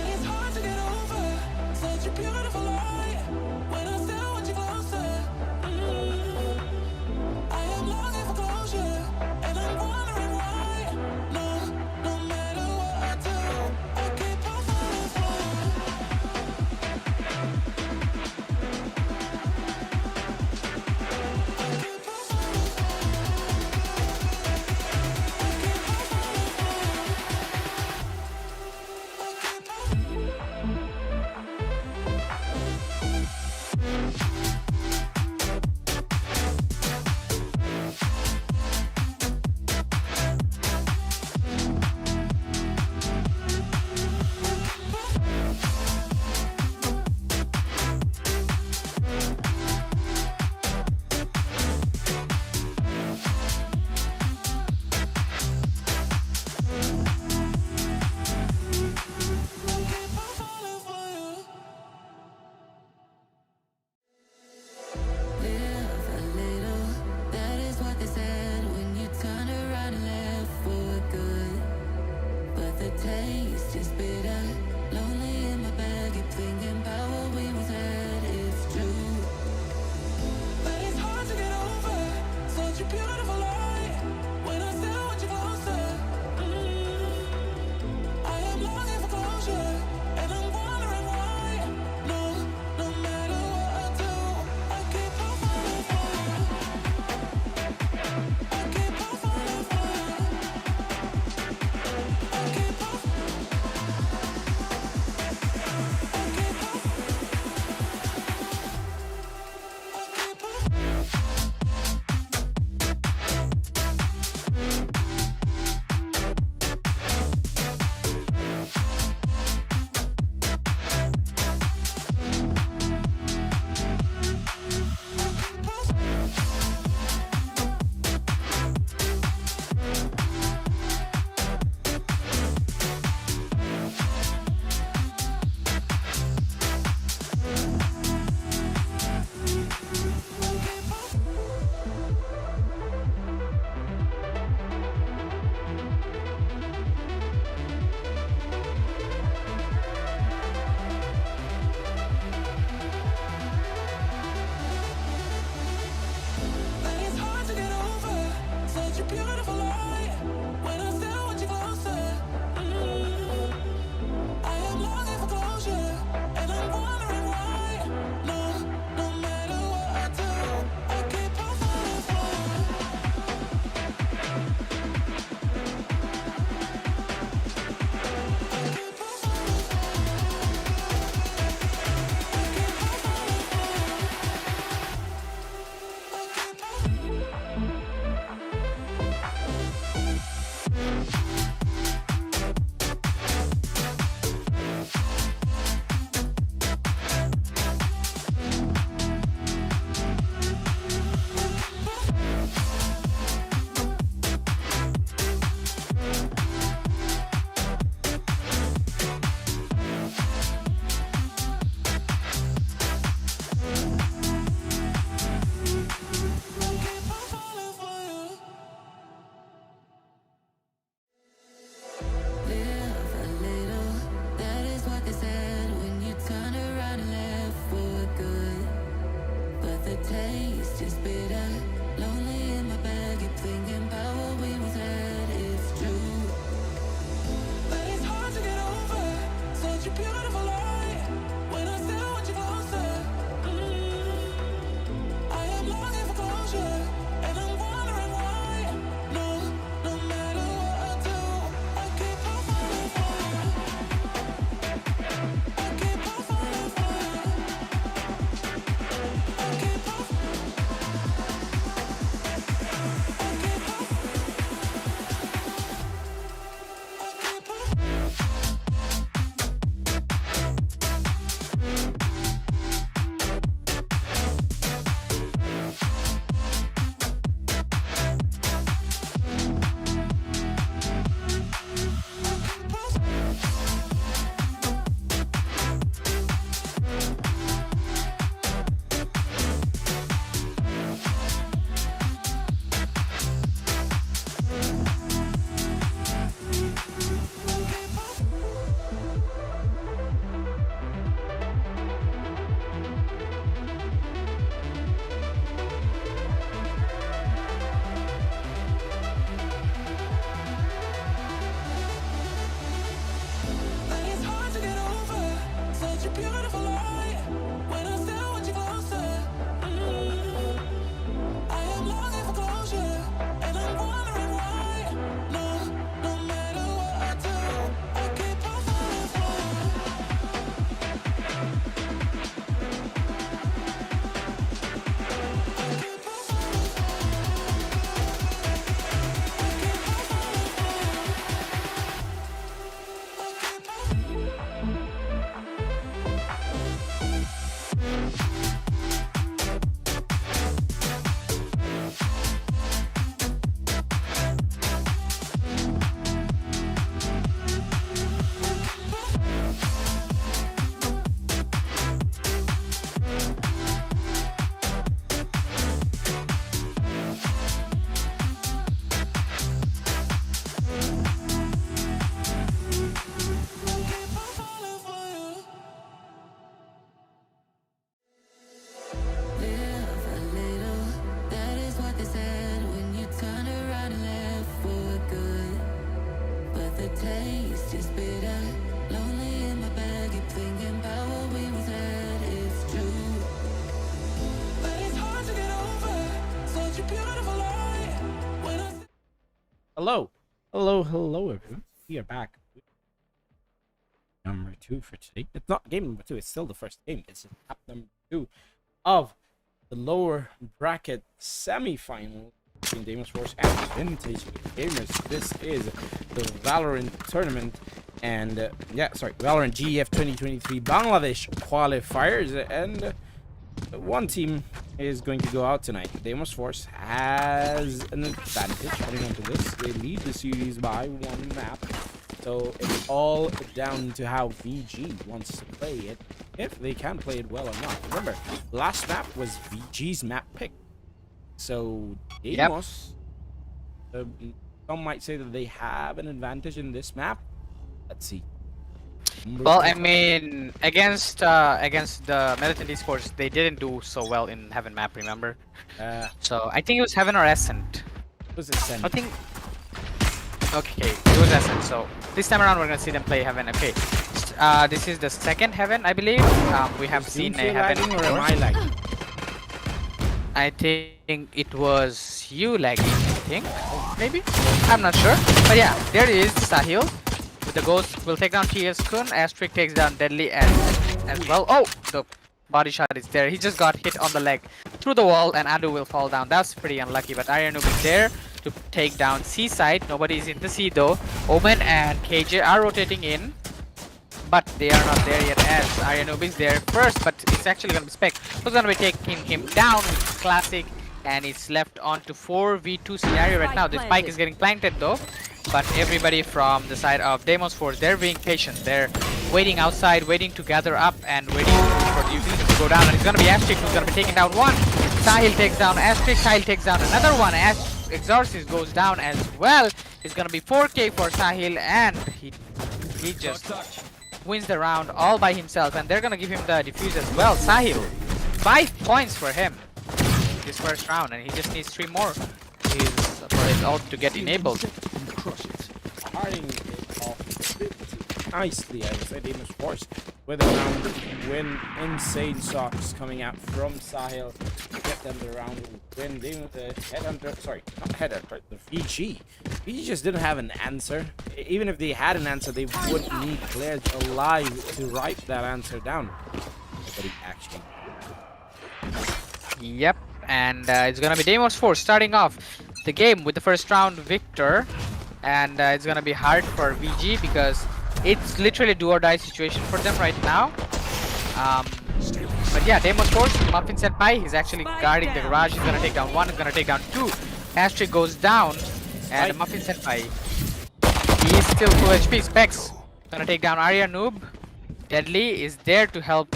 It's hard to get over such a beautiful lie. When I still want you closer, I am longing for closure, and I'm wondering why. No, no matter what I do, I keep on falling for you. I keep on falling for Live a little, that is what they said when you turned around and left for good. But the taste is bitter. Lonely in my bed, keep thinking about what we once had. It's true, but it's hard to get over such a beautiful lie. When I still want you closer, I am longing for closure, and I'm wondering why. No, no matter what I do, I keep on falling for you. I keep on falling for you. I keep on. I keep on. I keep on. I keep on. Hello, hello, hello, everyone. We are back. Number 2 for today. It's not game number 2. It's still the first game. It's map number 2 of the lower bracket semi-final between Deimos Force and Vintage Gamers. This is the Valorant tournament, and Valorant GEF 2023 Bangladesh qualifiers, and one team is going to go out tonight. Deimos Force has an advantage heading into this. They lead the series by 1 map. So it's all down to how VG wants to play it, if they can play it well or not. Remember, last map was VG's map pick. So Deimos, some might say that they have an advantage in this map. Let's see. Well, I mean, against the Militant Esports, they didn't do so well in Heaven map, remember? So I think it was Heaven or Ascent. Was it Ascent? I think. Okay, it was Ascent. So this time around, we're gonna see them play Heaven. Okay, this is the second Heaven, I believe. We have seen a Heaven. Or am I lagging? I think it was you lagging. I think maybe. I'm not sure. But yeah, there is Sahil. With the Ghost will take down TS Kun. Asterisk takes down Deadly as well. Oh, the body shot is there. He just got hit on the leg through the wall, and Adu will fall down. That's pretty unlucky. But Aryanu is there to take down Seaside. Nobody is in the sea though. Omen and KJ are rotating in, but they are not there yet as Aryanu is there first. But it's actually gonna be Spec who's gonna be taking him down with Classic, and it's left on to 4v2 scenario right now. This spike is getting planted though. But everybody from the side of Deimos Force, they're being patient. They're waiting outside, waiting to gather up, and waiting for the utility to go down. And it's gonna be Asterisk who's gonna be taking down one. Sahil takes down Asterisk. Sahil takes down another one. Exorcist goes down as well. It's gonna be 4K for Sahil, and he just wins the round all by himself. And they're gonna give him the defuse as well. Sahil, 5 points for him this first round, and he just needs 3 more. For his ult to get enabled. Starting it off nicely, I would say. Deimos Force with a round win. Insane socks coming out from Sahil to get them the round win. Dealing with the headhunter, sorry, not headhunter, the VG. VG just didn't have an answer. Even if they had an answer, they would need players alive to write that answer down. Nobody actually. Yep, and it's gonna be Deimos Force starting off the game with the first round victor, and it's gonna be hard for VG because it's literally do or die situation for them right now. But yeah, Deimos Force, Muffin Senpai, he's actually guarding the garage. He's gonna take down 1, he's gonna take down 2. Asterisk goes down, and Muffin Senpai, he is still full HP. Specs gonna take down Arya Noob. Deadly is there to help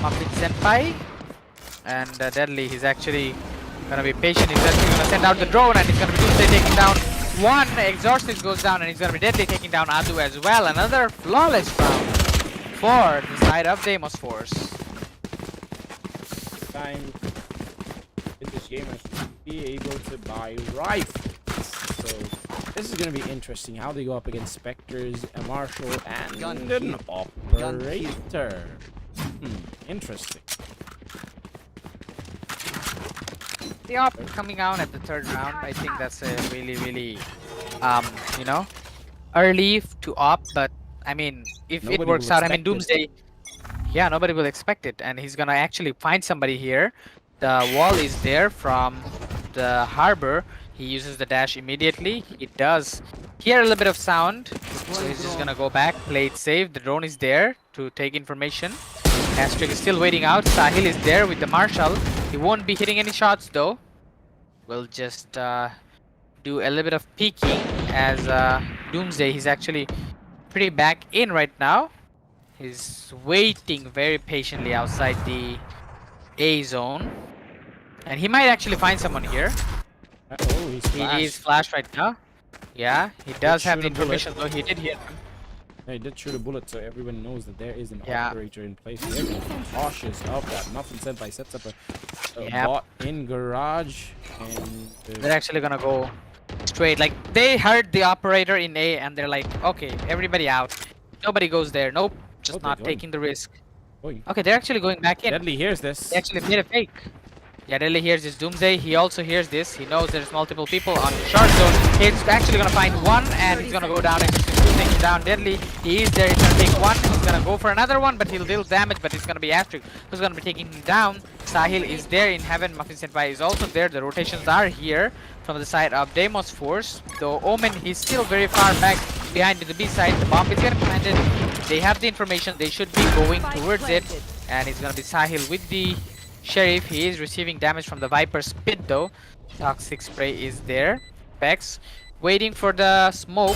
Muffin Senpai, and Deadly, he's actually gonna be patient. He's actually gonna send out the drone, and he's gonna be Doomsday taking down 1. Exorcist goes down, and he's gonna be Deadly taking down Adu as well. Another flawless round for the side of Deimos Force. Time Vintage Gamers to be able to buy rifles. So this is gonna be interesting how they go up against Spectres, a Marshal, and an Operator. Interesting. The op coming out at the 3rd round, I think that's a really you know, early to op, but I mean, if it works out, I mean, Doomsday, yeah, nobody will expect it, and he's gonna actually find somebody here. The wall is there from the harbor. He uses the dash immediately. It does hear a little bit of sound, so he's just gonna go back, play it safe. The drone is there to take information. Asterisk is still waiting out. Sahil is there with the Marshal. He won't be hitting any shots though. We'll just do a little bit of peeking as Doomsday, he's actually pretty back in right now. He's waiting very patiently outside the A zone. And he might actually find someone here. Oh, He is flashed right now. Yeah, he does have the information though. He did hit him. Yeah, he did shoot a bullet, so everyone knows that there is an operator in place. They're being cautious of that. Muffin Senpai sets up a bot in garage, and they're actually gonna go straight. Like, they heard the operator in A, and they're like, okay, everybody out. Nobody goes there. Nope, just not taking the risk. Going. Okay, they're actually going back in. Deadly hears this. They actually made a fake. Yeah, Deadly hears this Doomsday. He also hears this. He knows there's multiple people on the short zone. He's actually gonna find one, and he's gonna go down and take down Deadly. He is there. He's gonna take one. He's gonna go for another one, but he'll deal damage. But it's gonna be Asterix who's gonna be taking him down. Sahil is there in heaven. Muffin Senpai is also there. The rotations are here from the side of Deimos Force. Though Omen, he's still very far back behind the B side. The bomb is getting planted. They have the information. They should be going towards it, and it's gonna be Sahil with the Sheriff. He is receiving damage from the Viper Spit though. Toxic Spray is there. Pex waiting for the smoke,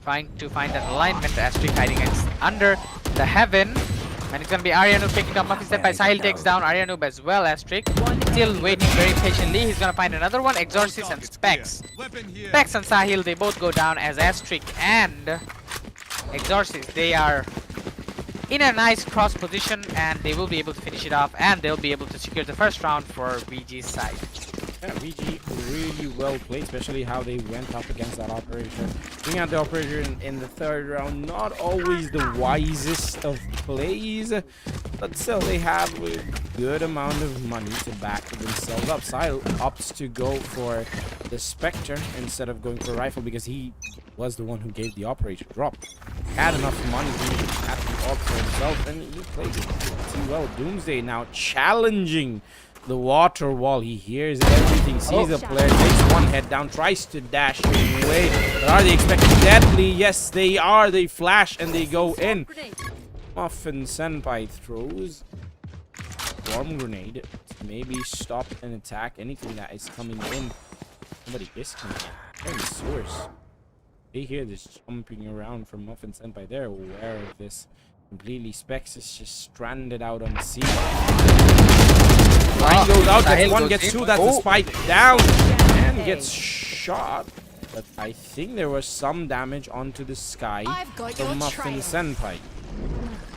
trying to find an alignment. Asterix hiding under the heaven. And it's gonna be Aryanoob taking down Muffin Senpai. Sahil takes down Aryanoob as well. Asterix still waiting very patiently. He's gonna find another one. Exorcist and Specs. Specs and Sahil, they both go down as Asterix and Exorcist. They are in a nice cross position, and they will be able to finish it off, and they'll be able to secure the first round for VG's side. Yeah, VG really well played, especially how they went up against that operator. Bring out the operator in the third round, not always the wisest of plays, but still they have a good amount of money to back themselves up. Sile opts to go for the Spectre instead of going for a rifle because he was the one who gave the operator drop. Had enough money to at the op for himself, and he played it too well. Doomsday now challenging the water wall. He hears everything, sees the player, takes one head down, tries to dash away. But are they expecting Deadly? Yes, they are. They flash and they go in. Muffin Senpai throws Swarm Grenade to maybe stop and attack anything that is coming in. Somebody is coming in. Very source. They hear this jumping around from Muffin Senpai. They're aware of this completely. Specs is just stranded out on the sea. Line goes out, gets one, gets two, that's the spike down, and gets shot. But I think there was some damage onto the sky from Muffin Senpai.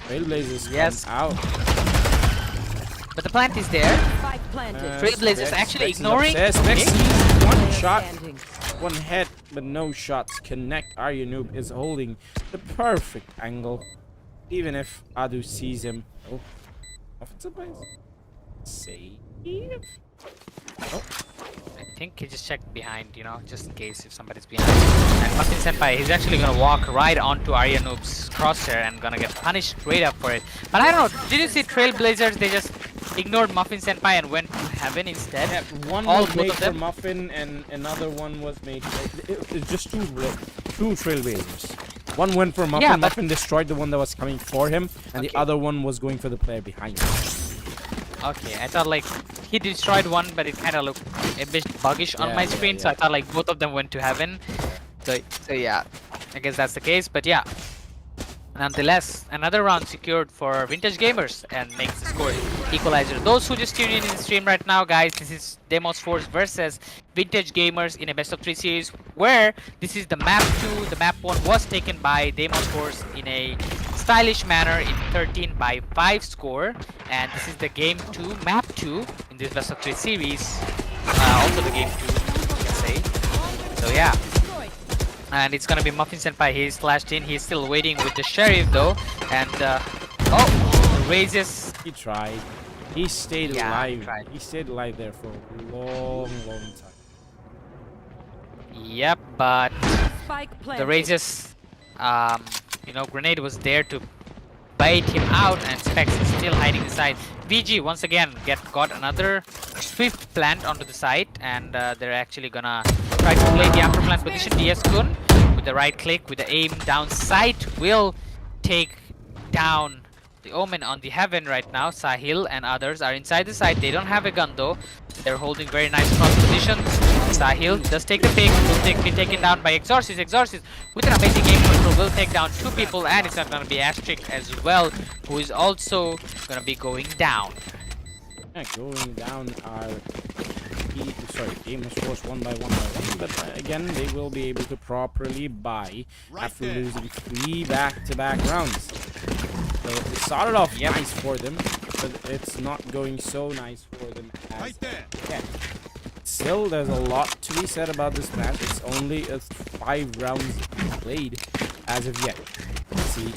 Trailblazers come out. But the plant is there. Trailblazers actually ignoring. Specs one shot, one head, but no shots connect. Aryanoob is holding the perfect angle, even if Adu sees him. Oh, Muffin Senpai. Save. Oh. I think he just checked behind, you know, just in case if somebody's behind. And Muffin Senpai, he's actually gonna walk right onto Aryanoob's crosshair and gonna get punished straight up for it. But I don't know, did you see Trailblazers? They just ignored Muffin Senpai and went to heaven instead. Yeah, one was made for Muffin and another one was made for... It's just two Trailblazers. One went for Muffin, yeah, Muffin destroyed the one that was coming for him, and the other one was going for the player behind him. Okay, I thought like he destroyed one, but it kind of looked a bit buggish on my screen, so I thought like both of them went to heaven. So yeah, I guess that's the case, but yeah. Nonetheless, another round secured for Vintage Gamers and makes the score equalizer. Those who just tuned in the stream right now, guys, this is Deimos Force versus Vintage Gamers in a best of 3 series, where this is the map 2. The map 1 was taken by Deimos Force in a stylish manner in 13-5 score, and this is the game 2, map 2 in this best of 3 series. Also the game 2, you can say. So yeah. And it's gonna be Muffin Senpai. He's flashed in. He's still waiting with the Sheriff though. And oh, raises. He tried. He stayed alive. He stayed alive there for a long time. Yep, but the raises, you know, grenade was there to bait him out, and Specs is still hiding inside. VG once again got another swift plant onto the site, and they're actually gonna try to play the after plant position. DS Kun with the right click, with the aim down sight, will take down the Omen on the heaven right now. Sahil and others are inside the site. They don't have a gun though. They're holding very nice cross positions. Sahil does take the pick, will be taken down by Exorcist. Exorcist with an amazing game control will take down 2 people, and it's not gonna be Asterix as well, who is also gonna be going down. Yeah, going down are Deimos Force one by one, but again they will be able to properly buy after losing 3 back-to-back rounds. So it started off nice for them, but it's not going so nice for them as yet. Still, there's a lot to be said about this match. It's only 5 rounds played as of yet. Let's see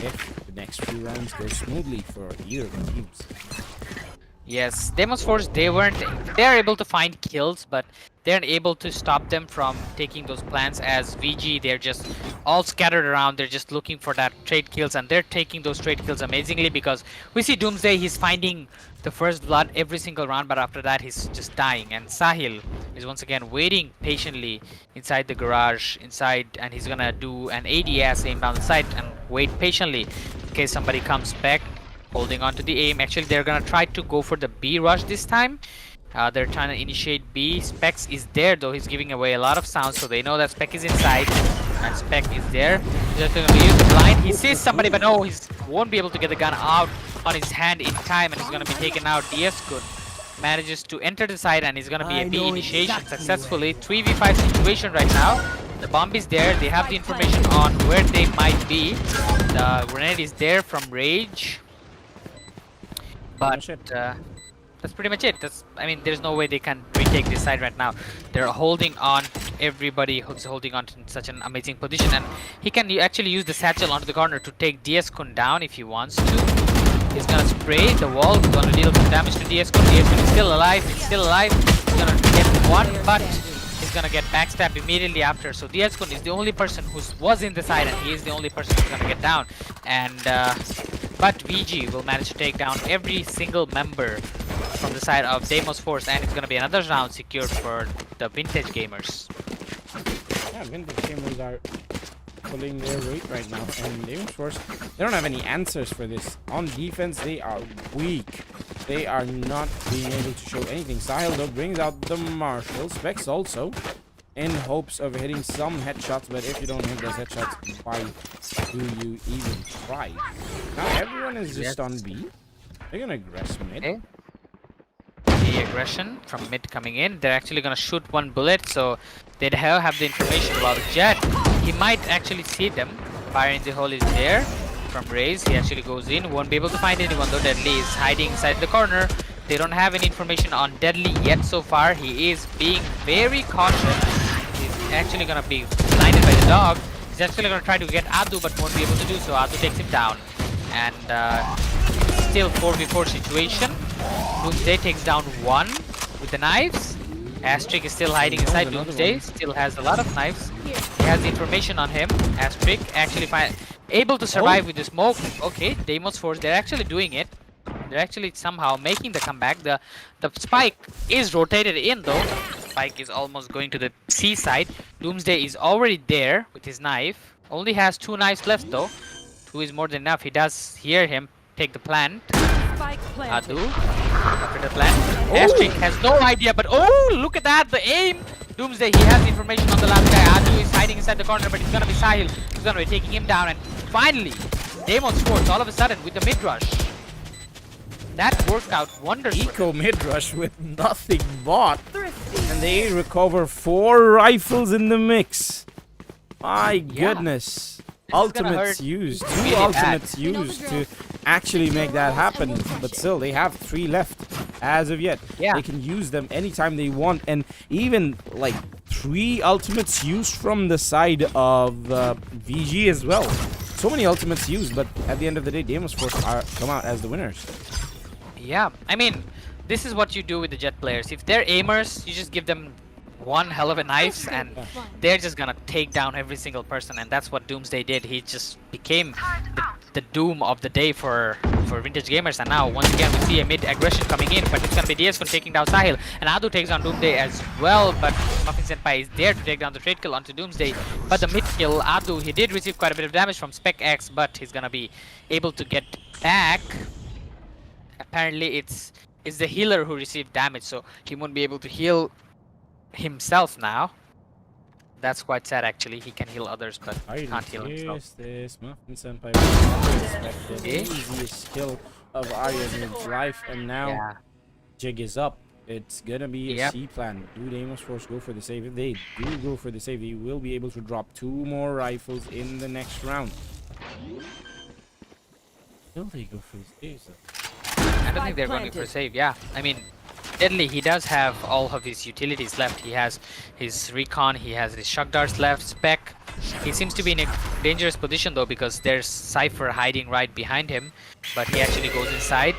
if the next few rounds go smoothly for either of the teams. Yes, Deimos Force, they're able to find kills, but they're able to stop them from taking those plants. As VG, they're just all scattered around, they're just looking for that trade kills, and they're taking those trade kills amazingly, because we see Doomsday, he's finding the first blood every single round, but after that he's just dying. And Sahil is once again waiting patiently inside the garage, and he's gonna do an ADS aim down the site and wait patiently in case somebody comes back. Holding on to the aim. Actually, they're gonna try to go for the B rush this time. They're trying to initiate B. Specs is there though. He's giving away a lot of sounds, so they know that Spec is inside. And Spec is there. He's just gonna use the blind. He sees somebody, but no, he won't be able to get the gun out on his hand in time, and he's gonna be taken out. DS Kun manages to enter the side, and he's gonna be a B initiation successfully. 3v5 situation right now. The bomb is there. They have the information on where they might be. The grenade is there from Rage. But that's pretty much it. I mean, there's no way they can retake this side right now. They're holding on. Everybody who's holding on to such an amazing position, and he can actually use the satchel onto the corner to take DS Kun down if he wants to. He's gonna spray the wall. He's gonna deal some damage to DS Kun. DS Kun is still alive. He's still alive. He's gonna get one, but he's gonna get backstabbed immediately after. So DS Kun is the only person who was in the side, and he is the only person who's gonna get down. And but VG will manage to take down every single member from the side of Deimos Force, and it's gonna be another round secured for the Vintage Gamers. Yeah, Vintage Gamers are pulling their weight right now, and Deimos Force, they don't have any answers for this. On defense, they are weak. They are not being able to show anything. Sahil though brings out the Marshall. Specs also, in hopes of hitting some headshots, but if you don't hit those headshots, why do you even try? Now everyone is just on B. They're gonna aggress mid. Okay. The aggression from mid coming in. They're actually gonna shoot one bullet, so they have the information about Jet. He might actually see them. Fire in the hole is there from Raze. He actually goes in. Won't be able to find anyone though. Deadly is hiding inside the corner. They don't have any information on Deadly yet so far. He is being very cautious. He's actually gonna be blinded by the dog. He's actually gonna try to get Adu, but won't be able to do so. Adu takes him down. And still 4v4 situation. Doomsday takes down one with the knives. Astric is still hiding inside. Doomsday still has a lot of knives. He has the information on him. Astric actually able to survive with the smoke. Okay, Deimos Force, they're actually doing it. They're actually somehow making the comeback. The spike is rotated in though. Spike is almost going to the C side. Doomsday is already there with his knife. Only has 2 knives left though. 2 is more than enough. He does hear him take the plant. Adu after the plant. Astric has no idea, but oh, look at that, the aim. Doomsday, he has information on the last guy. Adu is hiding inside the corner, but it's gonna be Sahil who's gonna be taking him down. And finally, Deimos Force all of a sudden with the mid rush. That worked out wonderfully. Eco mid rush with nothing bought, and they recover 4 rifles in the mix. My goodness. Ultimates used. 2 really ultimates used to actually make that happen, but still they have 3 left as of yet. Yeah. They can use them anytime they want, and even like 3 ultimates used from the side of VG as well. So many ultimates used, but at the end of the day, Deimos Force come out as the winners. Yeah, I mean, this is what you do with the Jet players. If they're aimers, you just give them one hell of a knife, and they're just gonna take down every single person, and that's what Doomsday did. He just became the doom of the day for Vintage Gamers, and now once again we see a mid aggression coming in, but it's gonna be DS Kun taking down Sahil, and Adu takes on Doomsday as well, but Muffin Senpai is there to take down the trade kill onto Doomsday. But the mid kill, Adu, he did receive quite a bit of damage from Spec X, but he's gonna be able to get back. Apparently it's the healer who received damage, so he won't be able to heal himself now. That's quite sad actually. He can heal others, but can't heal himself. This Muffin Senpai was the easiest kill of Arya in his life, and now Jig is up. It's gonna be a C plan. Do Deimos Force go for the save? If they do go for the save, he will be able to drop 2 more rifles in the next round. Will they go for the save? I don't think they're going for a save. Yeah, I mean, Deadly, he does have all of his utilities left. He has his recon, he has his shock darts left. Spec, he seems to be in a dangerous position though, because there's Cypher hiding right behind him, but he actually goes inside.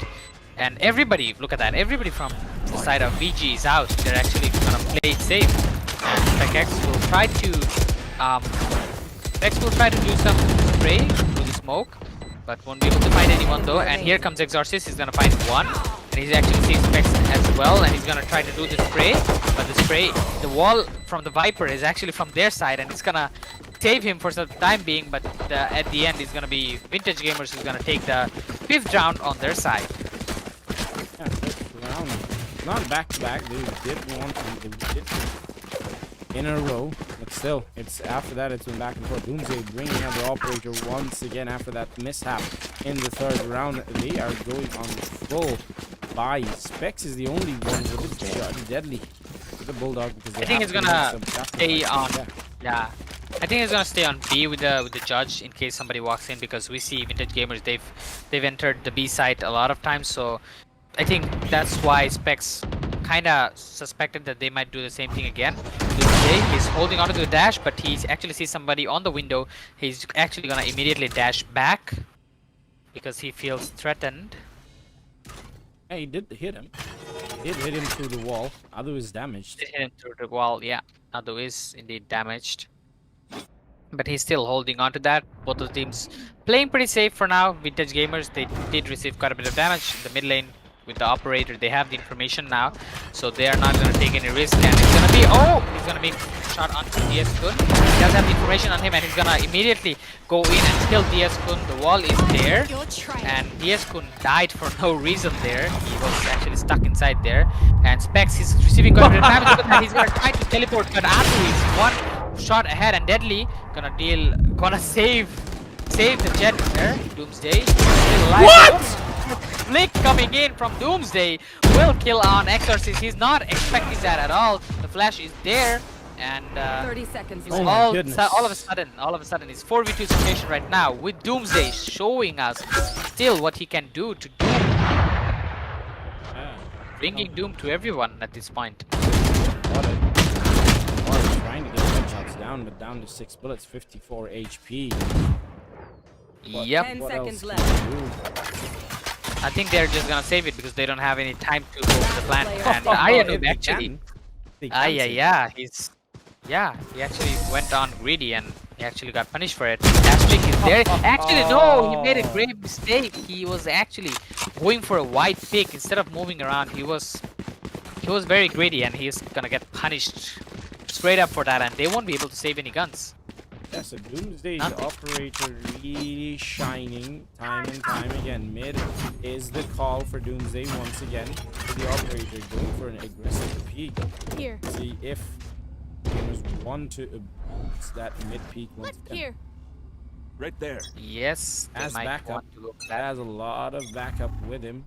And everybody, look at that, everybody from the side of VG is out. They're actually gonna play it safe. And Specs will try to do some spray through the smoke, but won't be able to find anyone though. And here comes Exorcist, he's gonna find one. And he's actually seeing Specs as well, and he's gonna try to do the spray. But the wall from the Viper is actually from their side, and it's gonna save him for some time being, but at the end it's gonna be Vintage Gamers who's gonna take the 5th round on their side. Yeah, 5th round. Not back to back. They did want to. They did in a row, but still, it's after that it's been back and forth. Doomsday bringing out the operator once again after that mishap in the 3rd round. They are going on full buy. Specs is the only one with it deadly with the Bulldog because I think he's gonna stay on. Yeah. I think he's gonna stay on B with the judge in case somebody walks in, because we see Vintage Gamers, they've entered the B site a lot of times, so I think that's why Specs kinda suspected that they might do the same thing again. He's holding onto the dash, but he actually sees somebody on the window. He's actually gonna immediately dash back because he feels threatened. Yeah, he did hit him. He did hit him through the wall. Adu is damaged. Did hit him through the wall, yeah. Adu is indeed damaged. But he's still holding on to that. Both of the teams playing pretty safe for now. Vintage Gamers, they did receive quite a bit of damage. The mid lane with the operator, they have the information now, so they are not going to take any risk. And it's going to be, he's going to be shot onto DS Kun. He does have the information on him, and he's going to immediately go in and kill DS Kun. The wall is there, and DS Kun died for no reason there. He was actually stuck inside there. And Specs is receiving quite a bit of damage, but he's going to try to teleport, but Atu is one shot ahead, and Deadly gonna save the jet there. Doomsday still alive. What? Flick coming in from Doomsday will kill on Exorcist. He's not expecting that at all. The flash is there, and 30 seconds he's left. Oh all of a sudden it's 4v2 situation right now, with Doomsday showing us still what he can do to Doom, bringing Doom to everyone at this point. Trying to get headshots down, but down to 6 bullets, 54 HP. Yep. 10 What seconds else left. can you do? I think they're just gonna save it because they don't have any time to go to the plan. And They actually, can. They can save it. he actually went on greedy and he actually got punished for it. Astric is there. Actually, no, he made a grave mistake. He was actually going for a wide pick instead of moving around. He was very greedy, and he's gonna get punished straight up for that, and they won't be able to save any guns. Yeah, so Doomsday's Nothing. operator really shining time and time again. Mid is the call for Doomsday once again. For the operator going for an aggressive peek. Here. See if gamers want to boost that mid peak once again. Here. Right there. Yes, they As might backup, want to go for that. has a lot of backup with him.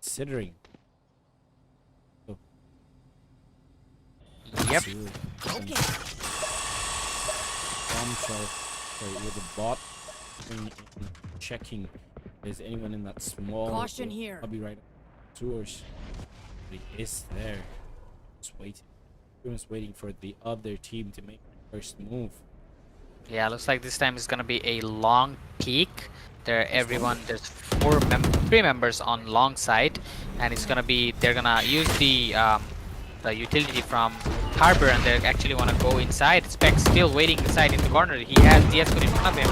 Considering. Yep. Okay. Bombshell, sorry, with the bot checking. Is anyone in that small? Caution here. I'll be right. Tours. He is there. Just waiting. Just waiting for the other team to make the first move. Yeah, looks like this time is gonna be a long peak. There's 3 members on long side, and it's gonna be, they're gonna use the utility from Harbor, and they actually want to go inside. Specs still waiting inside in the corner. He has DS in front of him.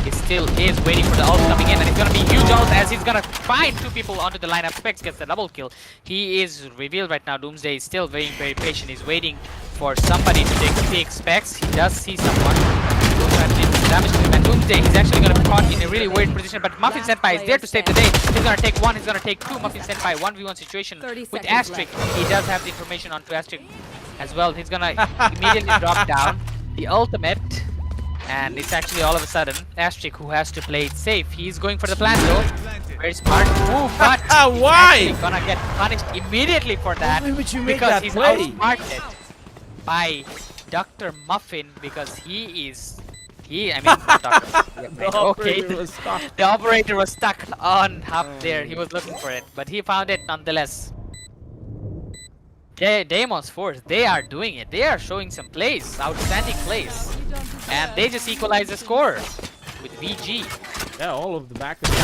He still is waiting for the ult coming in, and it's gonna be huge ult as he's gonna find 2 people onto the lineup. Specs gets the double kill. He is revealed right now. Doomsday is still very, very patient. He's waiting for somebody to take the peek. Specs, he does see someone. Damage to him, and Doomsday, he's actually gonna be caught in a really weird position, but Muffin Senpai is there to save the day. He's gonna take 1, he's gonna take 2. Muffin Senpai 1v1 situation 30 with seconds Astric. He does have the information onto Astric as well. He's gonna immediately drop down the ultimate, and it's actually all of a sudden Astric who has to play it safe. He's going for the plant though. Very smart move, but Why? he's actually gonna get punished immediately for that. Why would you make because that he's play? outsmarted by Dr. Muffin, because not Dr. Muffin. The Okay. operator was stuck. The operator was stuck on up there. He was looking for it, but he found it nonetheless. Deimos Force, they are doing it. They are showing some plays, outstanding plays. and they just equalize the score with VG. Yeah, all of the back of the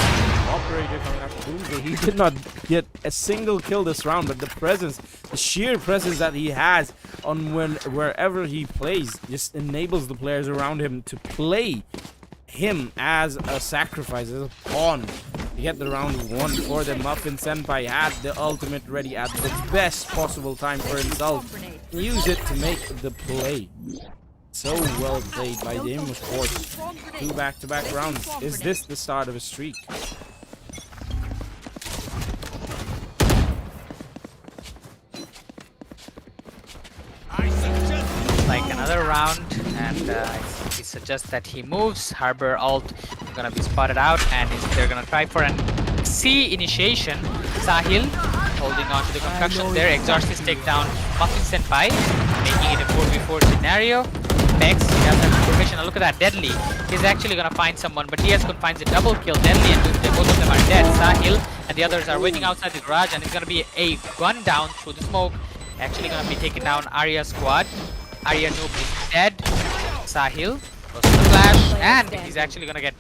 operator coming after Doomsday. He did not get a single kill this round, but the presence, the sheer presence that he has on wherever he plays just enables the players around him to play him as a sacrifice, as a pawn to get the round won for them. Muffin Senpai had the ultimate ready at the best possible time for himself. Use it to make the play. So well played by Deimos, of course. 2 back-to-back rounds. Is this the start of a streak? Like another round, and he suggests that he moves. Harbor ult gonna be spotted out, and they're gonna try for an C initiation. Sahil holding on to the concussion there. Exorcist take down Muffin Senpai, making it a 4v4 scenario. Bex, he has that information. Now look at that, Deadly. He's actually gonna find someone, but TS-Kun finds a double kill. Deadly and Doomsday, both of them are dead. Sahil and the others are waiting outside the garage, and it's gonna be a gun down through the smoke. Actually gonna be taking down Arya's squad. Arya Noob is dead. Sahil goes to the flash, and he's actually gonna get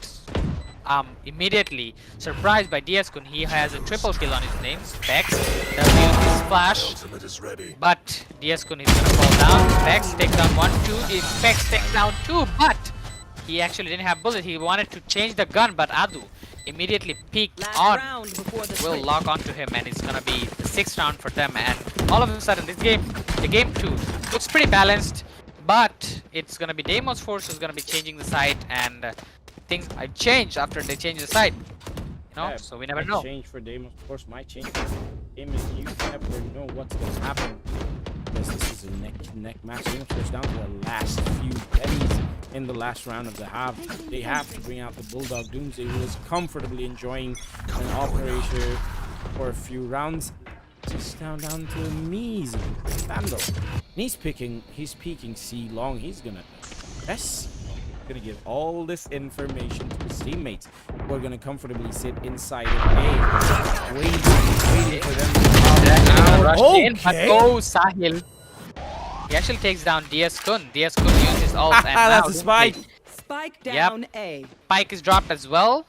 immediately surprised by DS-Kun. He has a triple kill on his name. Bex does use his flash, but DS-Kun is gonna fall down. Bex takes down 1, 2. Bex takes down 2, but he actually didn't have bullets. He wanted to change the gun, but Adu immediately peeked on. Will lock onto him, and it's gonna be the 6th round for them. And all of a sudden, this game, the game 2, looks pretty balanced, but it's gonna be Deimos Force who's gonna be changing the side, and things might change after they change the side. You know, Yeah, so we never know. Change for Deimos, of course, might change for Deimos. You never know what's gonna happen, because this is a neck-to-neck match. Deimos goes down to the last few pennies in the last round of the half. They have to bring out the Bulldog. Doomsday, who is comfortably enjoying an operator for a few rounds. Just down to Measy. Vandal. And he's peeking C long. He's gonna press. Gonna give all this information to his teammates, who are gonna comfortably sit inside of A, waiting for them to come out. Okay. But oh, Sahil. He actually takes down DS-Kun. DS-Kun uses ult, and now that's a spike. Spike down A. Spike is dropped as well.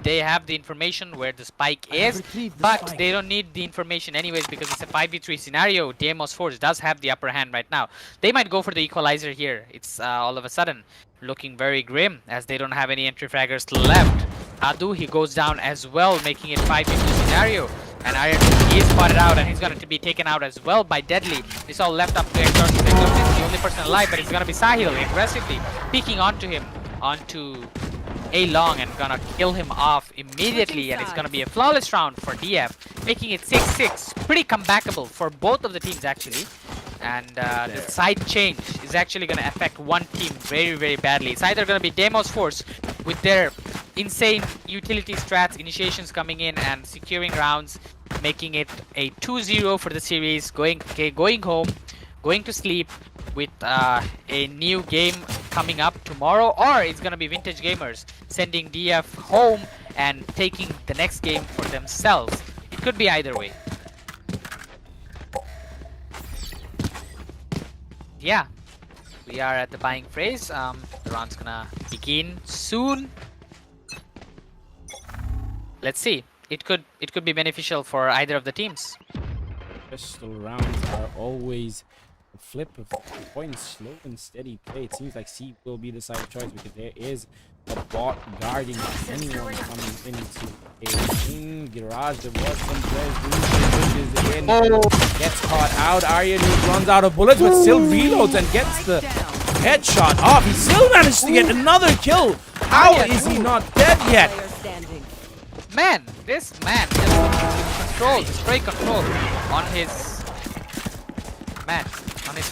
They have the information where the spike is, but they don't need the information anyways because it's a 5v3 scenario. Deimos Force does have the upper hand right now. They might go for the equalizer here. It's all of a sudden looking very grim as they don't have any entry fraggers left. Adu, he goes down as well, making it 5v2 scenario. And Iron, he is spotted out, and he's going to be taken out as well by Deadly. It's all left up to Exorcist. Exorcist is the only person alive, but it's going to be Sahil aggressively peeking onto him, onto A long, and gonna kill him off immediately. And it's going to be a flawless round for DF, making it 6-6. Pretty comebackable for both of the teams, actually. And the side change is actually going to affect one team very, very badly. It's either going to be Deimos Force with their insane utility strats, initiations coming in and securing rounds, making it a 2-0 for the series, going home, going to sleep with a new game coming up tomorrow, or it's going to be Vintage Gamers sending DF home and taking the next game for themselves. It could be either way. Yeah, we are at the buying phase. The round's gonna begin soon. Let's see. It could be beneficial for either of the teams. Pistol rounds are always a flip of the coin, slow and steady play. It seems like C will be the side of choice because there is a bot guarding anyone coming into a garage. There was some players pushes in, gets caught out. Arya runs out of bullets, but still reloads and gets the headshot off. He still managed to get another kill. How is he not dead yet? Man, this man just control, straight control on his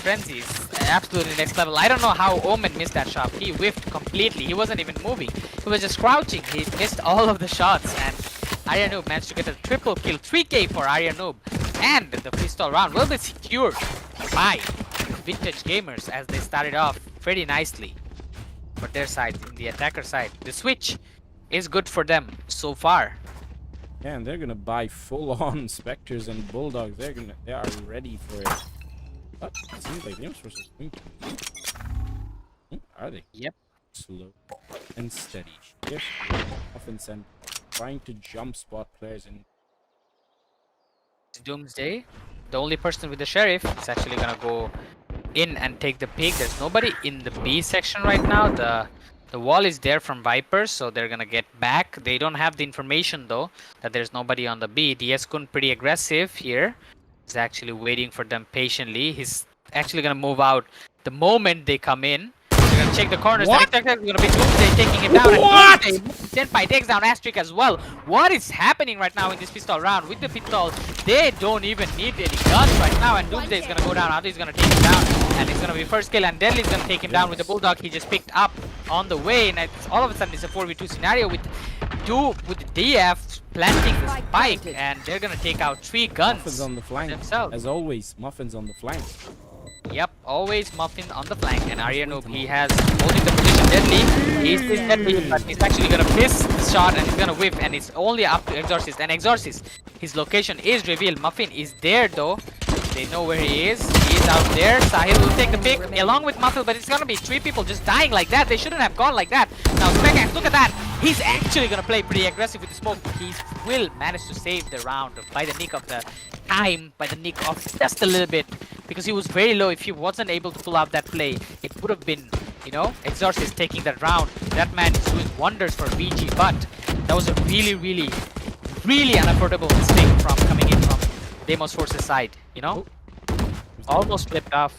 frenzy is absolutely next level. I don't know how Omen missed that shot. He whiffed completely. He wasn't even moving. He was just crouching. He missed all of the shots, and Arya Noob managed to get a triple kill. 3k for Arya Noob, and the pistol round will be secured by Vintage Gamers as they started off pretty nicely for their side, in the attacker side. The switch is good for them so far. Yeah, and they're gonna buy full-on Spectres and Bulldogs. They are ready for it. But it seems like Deimos versus Wing. Are they? Yep. slow and steady. GEF often sent trying to jump spot players in. Doomsday, the only person with the sheriff, is actually gonna go in and take the peak. There's nobody in the B section right now. The wall is there from Vipers, so they're gonna get back. They don't have the information though that there's nobody on the B. DS-kun pretty aggressive here. He's actually waiting for them patiently. He's actually gonna move out the moment they come in. They're gonna check the corners. What? He's gonna be Doomsday taking him down. What? And Doomsday, Senpai takes down Astric as well. What is happening right now in this pistol round? With the pistol, they don't even need any guns right now. And Doomsday is gonna go down. Adu is gonna take him down. And it's gonna be first kill. And Deadly is gonna take him down with the Bulldog he just picked up on the way. And it's, all of a sudden it's a 4v2 scenario with the DF planting the spike. And they're gonna take out 3 guns Muffins on the flank. themselves. As always, Muffins on the flank. Yep, always Muffin on the flank, and Arya Noob, he has holding the position Deadly. He's deadly, but he's actually gonna miss the shot and he's gonna whiff, and it's only up to Exorcist. And Exorcist, his location is revealed. Muffin is there though. They know where he is. He is out there. Sahil will take the pick along with Muffin, but it's gonna be 3 people just dying like that. They shouldn't have gone like that. Now Spekax, look at that. He's actually gonna play pretty aggressive with the smoke. He will manage to save the round by the nick of the time, by the nick of just a little bit, because he was very low. If he wasn't able to pull out that play, it would have been, you know, Exorcist taking that round. That man is doing wonders for VG, but that was a really unaffordable mistake from coming in from Deimos Force's side, you know? Almost flipped off.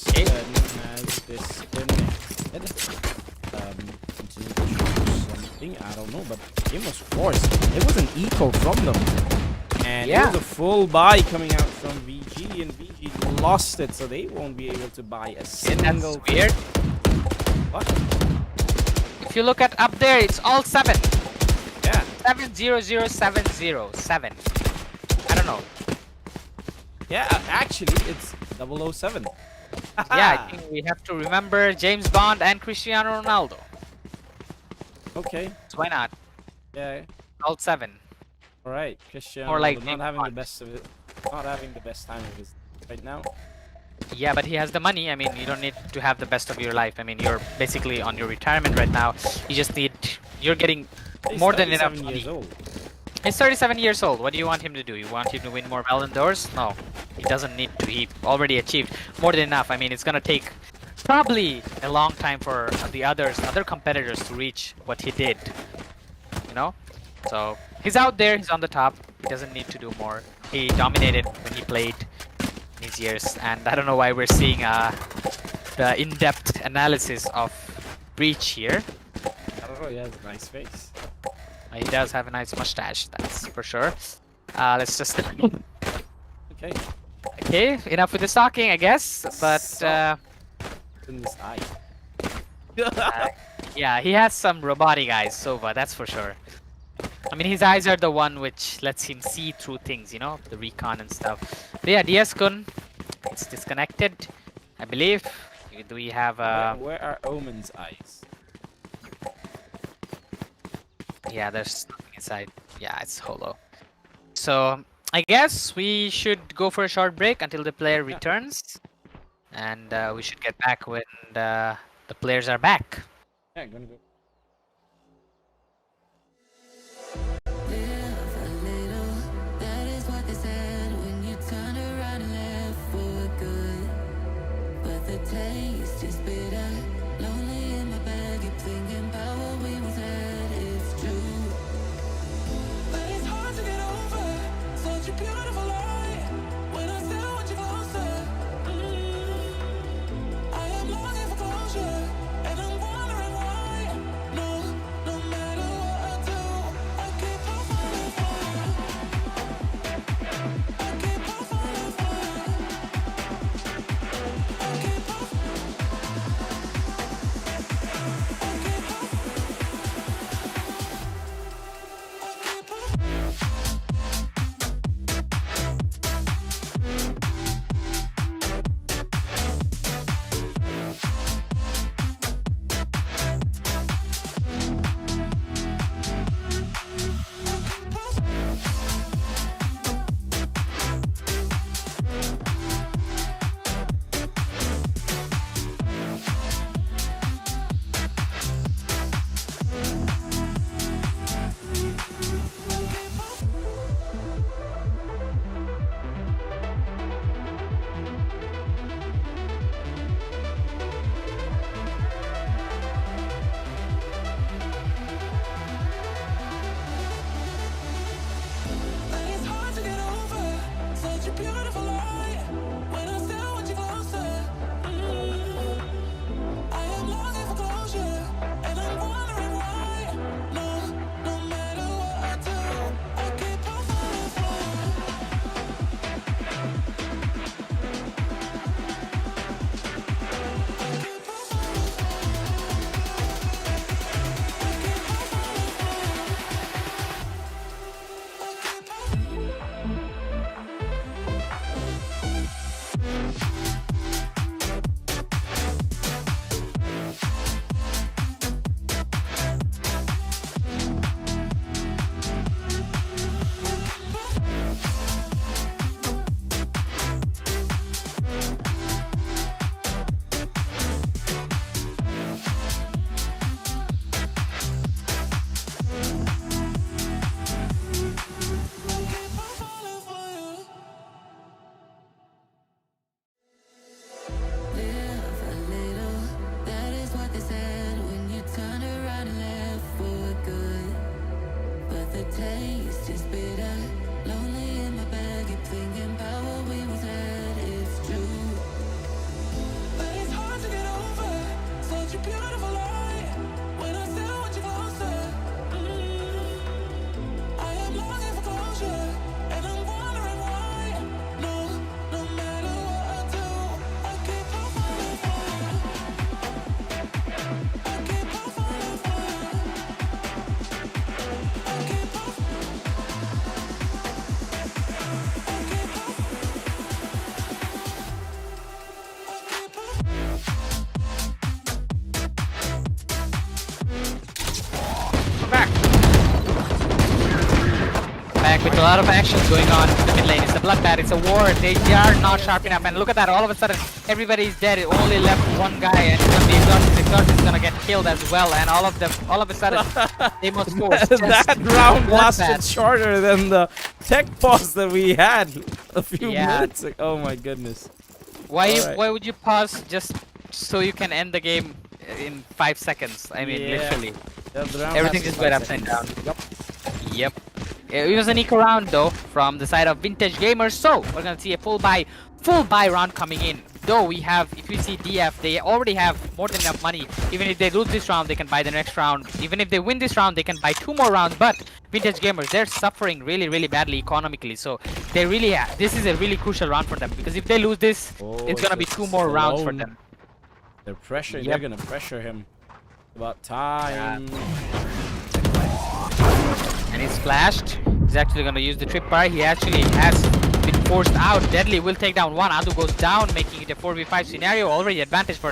Okay. Something, I don't know, but Deimos Force, it was an eco from them. And Yeah. it was a full buy coming out from VG, and VG lost it, so they won't be able to buy a And single. that's weird. What? If you look at up there, it's all 7. Yeah. 70070 I don't know. Yeah, actually, it's 007. Yeah, I think we have to remember James Bond and Cristiano Ronaldo. Okay. So why not? Yeah. All 7. All right. Cristiano Or like Ronaldo James not having the Bond. best of it. Not having the best time of his right now. Yeah, but he has the money. I mean, you don't need to have the best of your life. I mean, you're basically on your retirement right now. You just need, you're getting He's more than enough 37 money. years old. He's 37 years old. What do you want him to do? You want him to win more Ballon d'Ors? No, he doesn't need to. He already achieved more than enough. I mean, it's gonna take probably a long time for the other competitors to reach what he did. You know? So he's out there. He's on the top. He doesn't need to do more. He dominated when he played in his years, and I don't know why we're seeing the in-depth analysis of Breach here. I don't know. He has a nice face. He does have a nice mustache, that's for sure. Let's just... Okay. Okay, enough with the stalking, I guess. But, In this eye. yeah, he has some robotic eyes, Sova, that's for sure. I mean, his eyes are the one which lets him see through things, you know, the recon and stuff. But yeah, DS-kun, it's disconnected, I believe. Do we have... Where are Omen's eyes? Yeah, there's nothing inside. Yeah, it's hollow. So, I guess we should go for a short break until the player returns. And we should get back when the players are back. Yeah, I'm gonna go. Live a little, that is what they said when you turn around and left for good. But the taste is bitter, lonely in my bed, keep thinking about what we once had, it's true. But it's hard to get over such a beautiful lie. When I still want you closer, I am longing for closure, and I'm wondering why. No, no matter what I do, I keep on falling for you. I keep on falling for you. I keep on. taste just bitter. Lonely in my bed, keep thinking about what we once had. It's true, but it's hard to get over such a beautiful lie. When I still want you closer, I am longing for closure, and I'm wondering why. No matter what I do, I keep on falling for you. I keep on falling for you. I keep on. Back with a lot of action going on in the mid lane. It's a bloodbath, it's a war. They are not sharp enough. And look at that, all of a sudden, everybody's dead. It only left one guy, and it's gonna be Exorcist. Exorcist is gonna get killed as well. And all of a sudden, Deimos force. That round lasted shorter than the tech pause that we had a few minutes ago. Oh my goodness. Why would you pause just so you can end the game in 5 seconds? I mean, literally. Everything just went upside down. Yep. It was an eco round though from the side of Vintage Gamers, so we're gonna see a full buy round coming in. Though we have, if we see DF, they already have more than enough money. Even if they lose this round, they can buy the next round. Even if they win this round, they can buy 2 more rounds. But Vintage Gamers, they're suffering really badly economically. So they really this is a really crucial round for them, because if they lose this, it's gonna be 2 more rounds for them. They're pressuring. They're gonna pressure him. About time. And he's flashed. He's actually gonna use the trip bar. He actually has been forced out. Deadly will take down one. Adu goes down, making it a 4v5 scenario. Already advantage for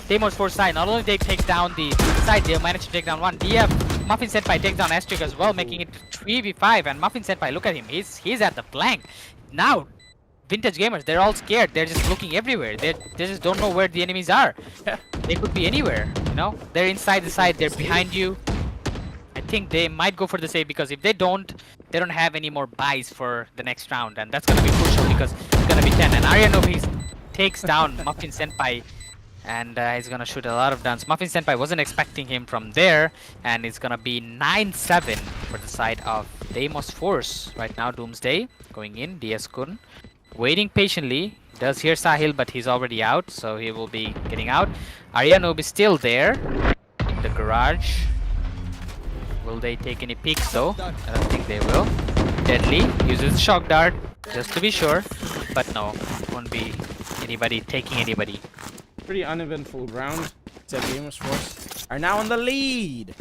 Deimos for side. Not only they take down the side, they manage to take down one. DF Muffin Senpai takes down Asterisk as well, making it 3v5. And Muffin Senpai, look at him. He's at the flank. Now, Vintage Gamers, they're all scared. They're just looking everywhere. They just don't know where the enemies are. They could be anywhere, you know? They're inside the side. They're behind you. I think they might go for the save, because if they don't have any more buys for the next round, and that's gonna be crucial because it's gonna be 10. And Arianobi takes down Muffin Senpai, and he's gonna shoot a lot of guns. Muffin Senpai wasn't expecting him from there, and it's gonna be 9-7 for the side of Deimos Force right now. Doomsday going in, DS Kun waiting patiently. Does hear Sahil, but he's already out, so he will be getting out. Arianobi is still there in the garage. Will they take any peeks though? I don't think they will. Deadly uses shock dart just to be sure, but no, won't be anybody taking anybody. Pretty uneventful round. Except Deimos Force are now in the lead.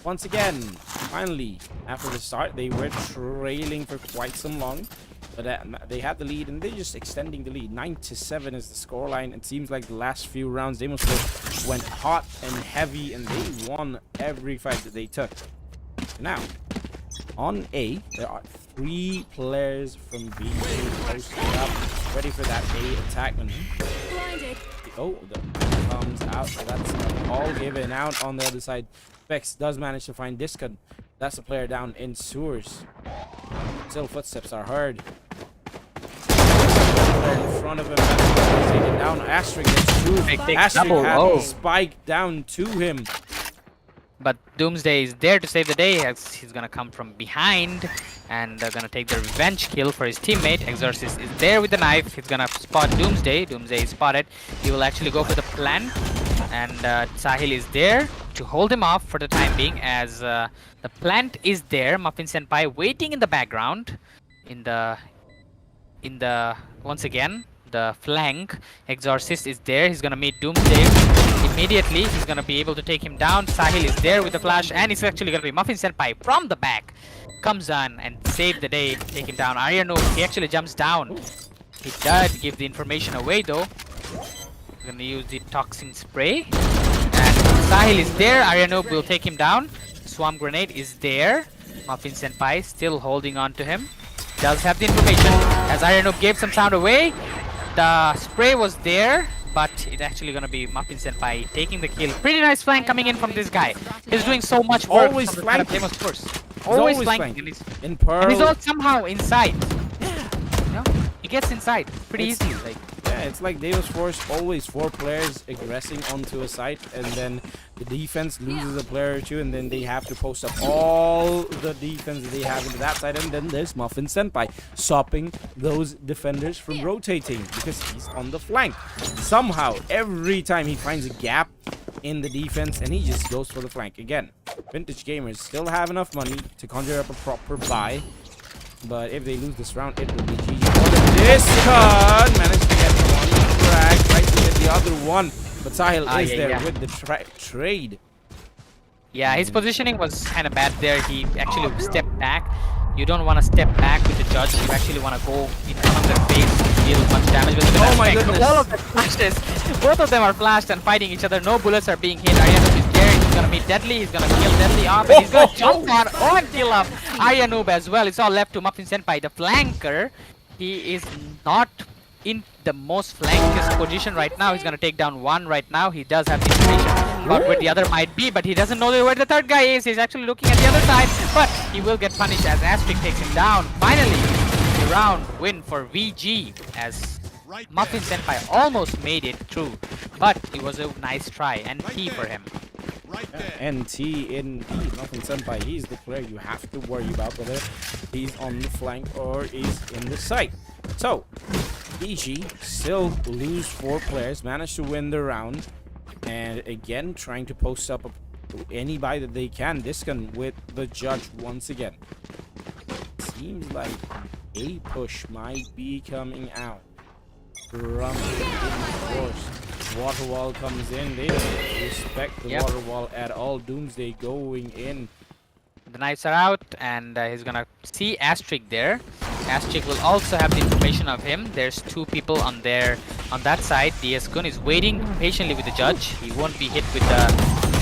Once again, finally, after the start, they were trailing for quite some long. But they had the lead, and they're just extending the lead. 9-7 is the scoreline. It seems like the last few rounds, Deimos Force went hot and heavy, and they won every fight that they took. Now, on A, there are 3 players from B posted up, ready for that A attack. Blinded. Oh, that comes out. So that's all given out on the other side. Vex does manage to find Discon. That's the player down in sewers. Still, footsteps are heard. In front of him, that's taken down. Astrid gets through. Astrid had spike down to him. But Doomsday is there to save the day, as he's gonna come from behind, and they're gonna take the revenge kill for his teammate. Exorcist is there with the knife. He's gonna spot Doomsday. Doomsday is spotted. He will actually go for the plant, and Sahil is there to hold him off for the time being, as the plant is there. Muffin Senpai waiting in the background, in the once again the flank. Exorcist is there. He's gonna meet Doomsday immediately. He's gonna be able to take him down. Sahil is there with the flash, and it's actually gonna be Muffin Senpai from the back. Comes on and save the day, take him down. Ariano, he actually jumps down. He did give the information away though. He's gonna use the toxin spray. And Sahil is there. Ariano will take him down. Swarm grenade is there. Muffin Senpai still holding on to him. Does have the information, as Ariano gave some sound away. The spray was there, but it's actually gonna be Muffin Senpai taking the kill. Pretty nice flank coming in from this guy. He's doing so much work. Always from flanking. the first. Always flanking. In Pearl. And he's all somehow inside. You know? He gets inside pretty easily. Like, yeah, it's like Deimos Force, always 4 players aggressing onto a site, and then the defense loses a player or two, and then they have to post up all the defense that they have into that side, and then there's Muffin Senpai stopping those defenders from rotating because he's on the flank. Somehow, every time he finds a gap in the defense, and he just goes for the flank again. Vintage Gamers still have enough money to conjure up a proper buy, but if they lose this round, it will be GG. Discon managed to get one frag, tries to get the other one, but Sahil is there with the trade. Yeah, his positioning was kind of bad there. He actually stepped back. You don't want to step back with the judge. You actually want to go in front of their face to deal much damage. With Oh my goodness! All of them flashes. Both of them are flashed and fighting each other. No bullets are being hit. Aryanoob is there. He's gonna meet Deadly. He's gonna kill Deadly off. And he's gonna jump on and kill up Aryanoob as well. It's all left to Muffin Senpai, the flanker. He is not in the most flankest position right now. He's gonna take down one right now. He does have the information about where the other might be, but he doesn't know where the third guy is. He's actually looking at the other side, but he will get punished as Astrid takes him down. Finally, the round win for VG as Muffin Senpai almost made it through, but it was a nice try and key for him. NT indeed, Muffin Senpai, he's the player you have to worry about whether he's on the flank or is in the site. So, VG still lose 4 players, managed to win the round, and again trying to post up any buy that they can. Discon with the judge once again. Seems like a push might be coming out from the force. Water wall comes in. They don't respect the water wall at all. Doomsday going in. The knives are out, and he's gonna see Astrid there. Astrid will also have the information of him. There's 2 people on that side. DS-kun is waiting patiently with the judge. He won't be hit with the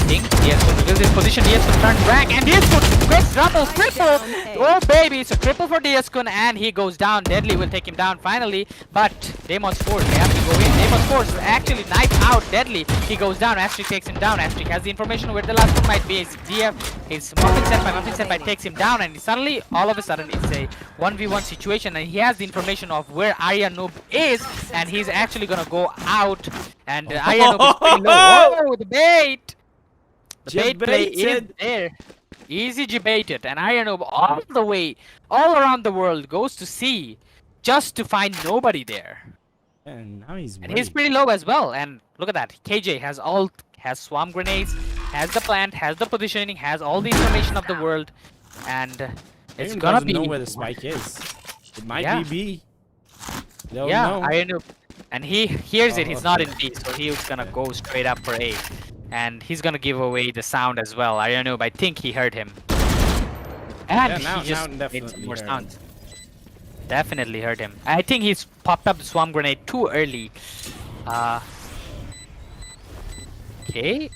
thing. DS-kun reveals his position. DS-kun turns back, and DS-kun gets double triple. Oh baby, it's a triple for DS-kun, and he goes down. Deadly will take him down finally, but Deimos Force, they have to go in. Deimos Force actually knife out Deadly. He goes down. Astrid takes him down. Astrid has the information where the last one might be. His DF, his Muffin Senpai. Muffin Senpai takes him down, and suddenly, all of a sudden, it's a 1v1 situation, and he has the information of where Aryanoob is, and he's actually gonna go out, and Aryanoob is pretty low. Oh, the bait! The bait play is there. Easy debated, and Aryanoob all the way, all around the world, goes to C just to find nobody there. And now he's pretty low as well, and look at that. KJ has ult, has swarm grenades, has the plant, has the positioning, has all the information of the world, and it's gonna be... know where the spike is. It might be B. Don't know. Aryanoob. And he hears it, he's not in B, so he's gonna go straight up for A. And he's gonna give away the sound as well. Aryanoob, I think he heard him. And he just made some more sounds. Definitely heard him. I think he's popped up the swarm grenade too early. Okay.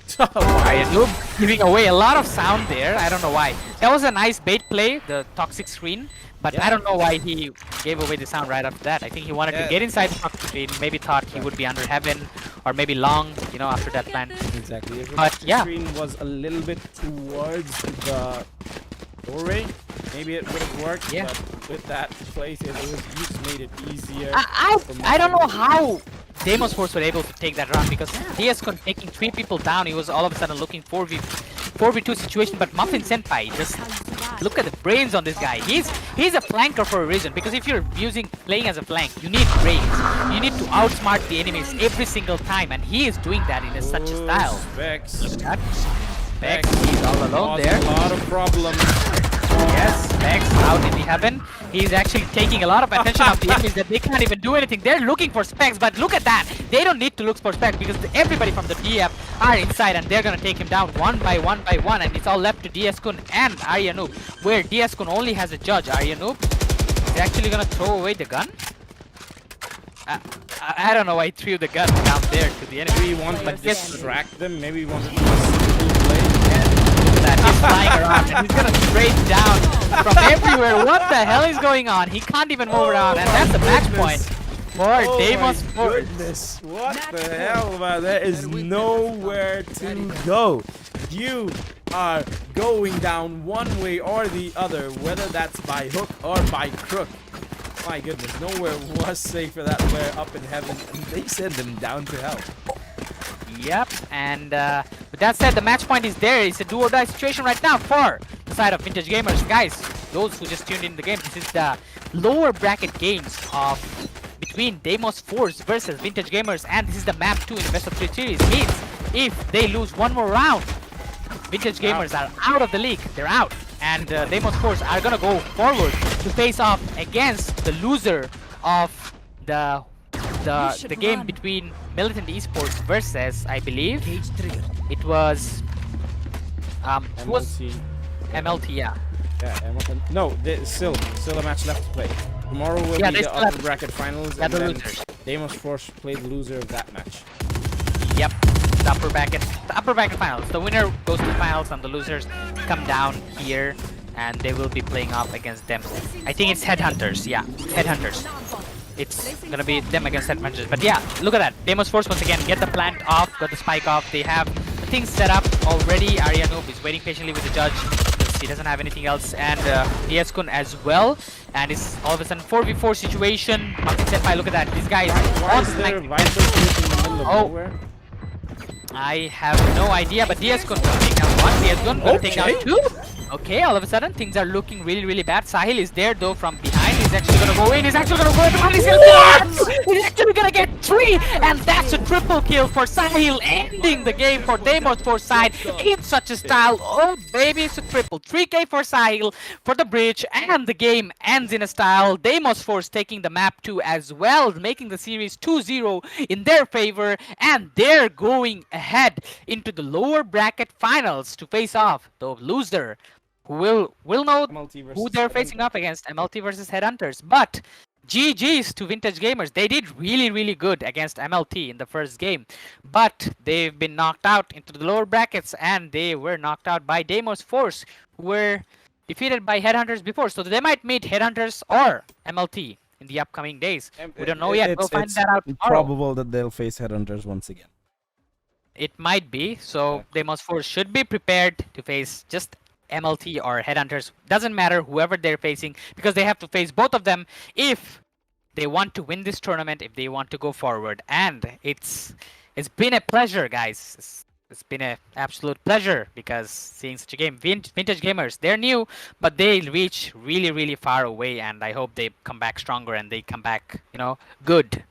Aryanoob giving away a lot of sound there. I don't know why. That was a nice bait play, the toxic screen. But I don't know why he gave away the sound right after that. I think he wanted to get inside the toxic screen. Maybe thought he would be under heaven or maybe long, you know, after that plan. Exactly. If but the screen was a little bit towards the doorway, maybe it would have worked. But with that place, it just made it easier. I don't know how Deimos Force were able to take that round, because DS-kun taking 3 people down, he was all of a sudden looking 4v2 situation, but Muffin Senpai, just look at the brains on this guy. He's a flanker for a reason, because if you're playing as a flank, you need brains. You need to outsmart the enemies every single time, and he is doing that in such a style. Specs. Look at that. Specs, he's all alone there. A lot of problems. Yes, Specs out in the heaven. He's actually taking a lot of attention of the enemies that they can't even do anything. They're looking for Specs, but look at that. They don't need to look for Specs because everybody from the DF are inside, and they're gonna take him down one by one, and it's all left to DS-kun and Aryanoob, where DS-kun only has a judge. Aryanoob is actually gonna throw away the gun. I don't know why he threw the gun down there to the enemy. Maybe he wanted to distract them. Maybe he wanted to do a simple play. That he's flying around, and he's gonna straight down from everywhere. What the hell is going on? He can't even move around, and that's the match point for Deimos Force. Goodness, what the hell, man? There is nowhere to go. You are going down one way or the other, whether that's by hook or by crook. My goodness, nowhere was safe for that player up in heaven, and they send him down to hell. Yep, and with that said, the match point is there. It's a do or die situation right now for the side of Vintage Gamers. Guys, those who just tuned in the game, this is the lower bracket games of between Deimos Force versus Vintage Gamers, and this is the map 2 in the best of 3 series. Means if they lose one more round, Vintage Gamers are out of the league. They're out, and Deimos Force are gonna go forward to face off against the loser of the game between Militant Esports versus, I believe, it was MLT. MLT, yeah. Yeah, MLT. No, there's still a match left to play. Tomorrow will Yeah, be they the still have- upper bracket finals, Yeah, and the then losers. Deimos Force play the loser of that match. Yep, the upper bracket finals. The winner goes to the finals, and the losers come down here, and they will be playing off against them. I think it's Headhunters. Yeah, Headhunters. It's gonna be them against Headhunters. But yeah, look at that. Deimos Force once again get the plant off, got the spike off. They have things set up already. Arya Noob is waiting patiently with the judge. He doesn't have anything else, and Diaskun as well. And it's all of a sudden 4v4 situation. Martin Senpai, look at that. This guy is Why on is the there mic. Viper Fuse in the middle of Oh. nowhere? I have no idea, but Diaskun gonna take down one. Diaskun gonna take down Okay. two. Okay, all of a sudden things are looking really bad. Sahil is there though from behind. He's actually gonna go in. He's actually gonna go in. He's actually gonna get three, and that's a triple kill for Sahil, ending the game for Deimos Force side in such a style. Oh baby, it's a triple 3K for Sahil for the bridge, and the game ends in a style. Deimos Force taking the map 2 as well, making the series 2-0 in their favor, and they're going ahead into the lower bracket finals to face off the loser. Who will know MLT versus who they're facing up against, MLT versus Headhunters. But GG's to Vintage Gamers. They did really good against MLT in the first game, but they've been knocked out into the lower brackets, and they were knocked out by Deimos Force, who were defeated by Headhunters before. So they might meet Headhunters or MLT in the upcoming days. We don't know yet. We'll find that out tomorrow. Probable that they'll face Headhunters once again. It might be. So Deimos Force should be prepared to face just MLT or Headhunters. Doesn't matter whoever they're facing, because they have to face both of them if they want to win this tournament, if they want to go forward. And it's been a pleasure, guys. It's been an absolute pleasure, because seeing such a game, Vintage Gamers, they're new, but they reach really far away, and I hope they come back stronger and they come back, good.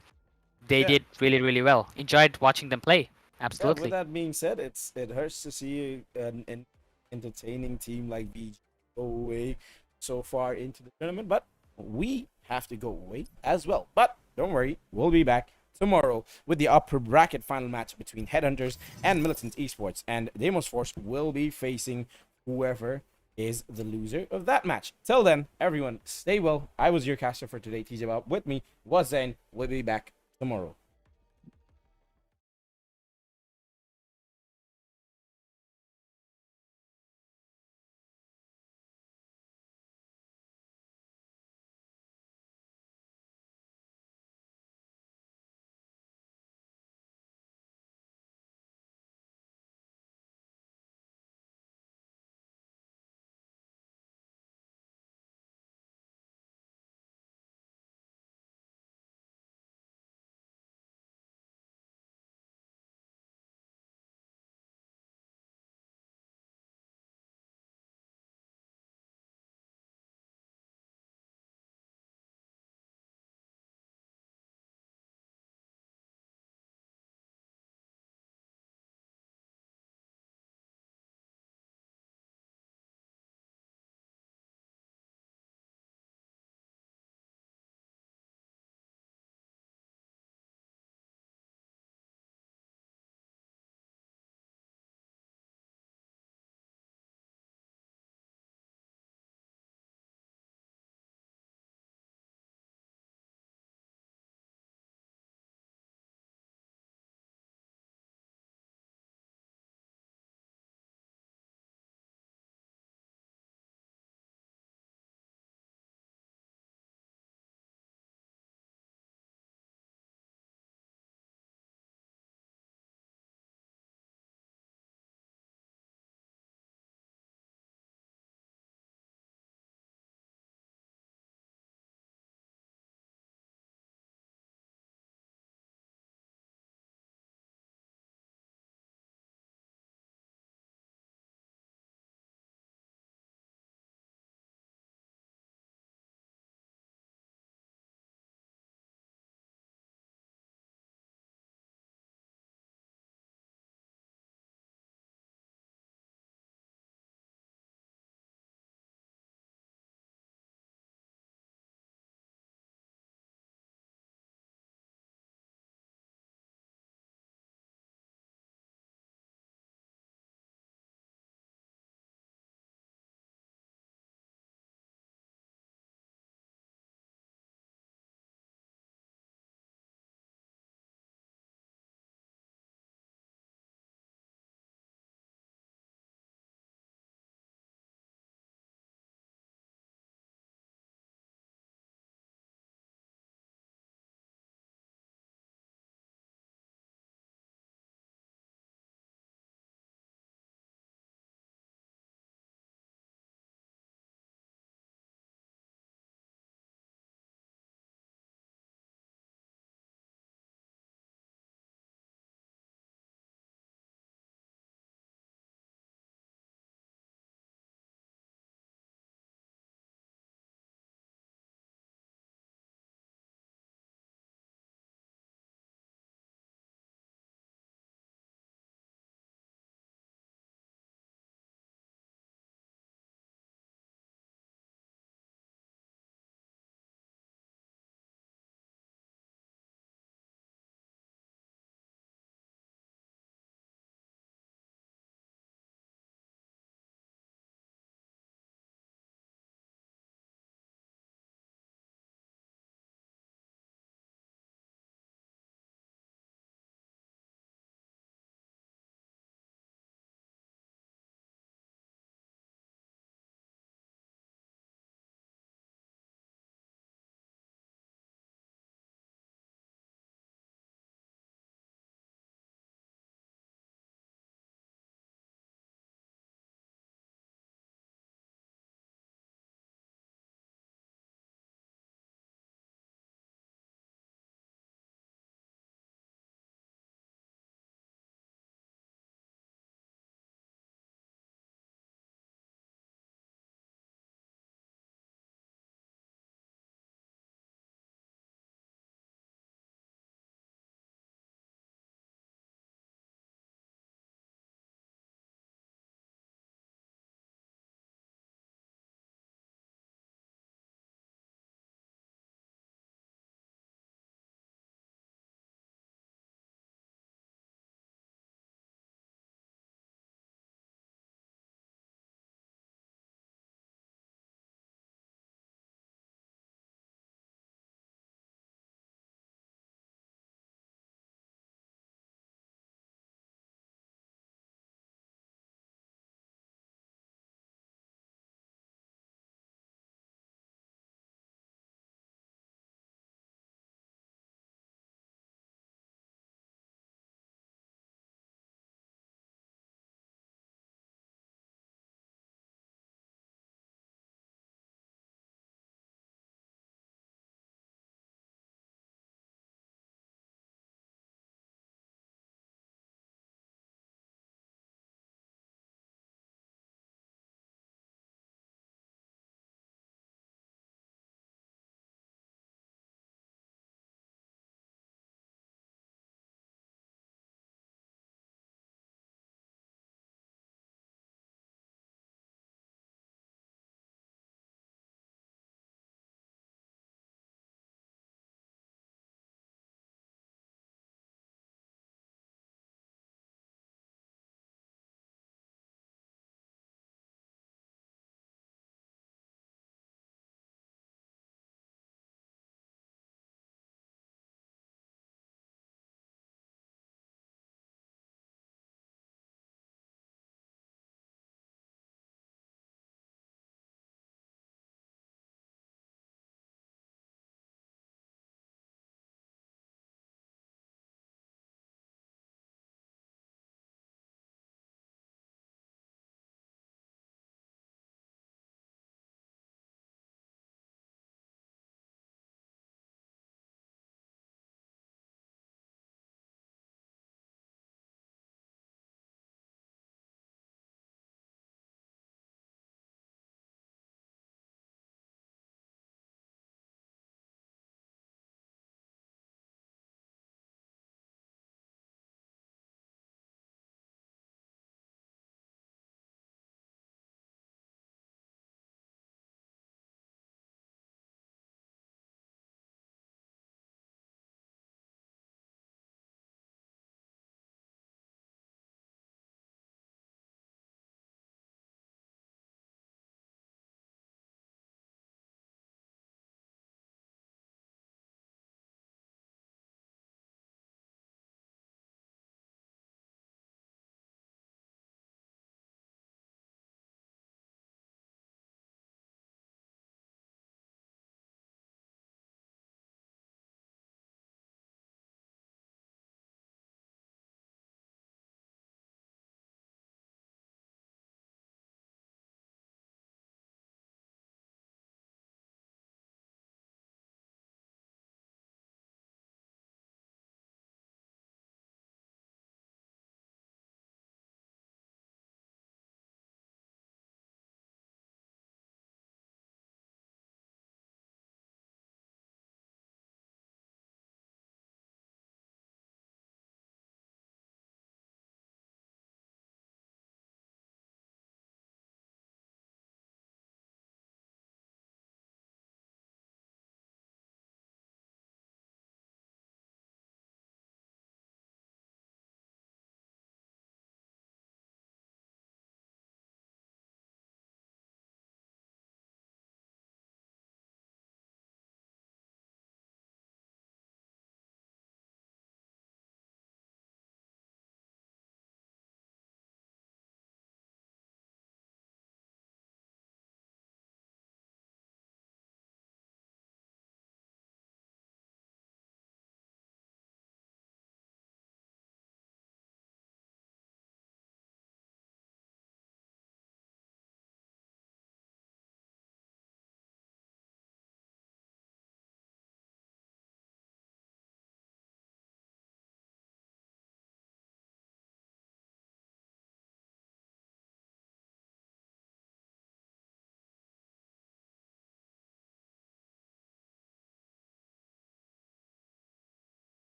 They did really well. Enjoyed watching them play. Absolutely. With that being said, it hurts to see an entertaining team like BG go away so far into the tournament, but we have to go away as well. But don't worry, we'll be back tomorrow with the upper bracket final match between Headhunters and Militant Esports, and Deimos Force will be facing whoever is the loser of that match. Till then, everyone, stay well. I was your caster for today, TJ Bob. With me was Zain. We'll be back tomorrow.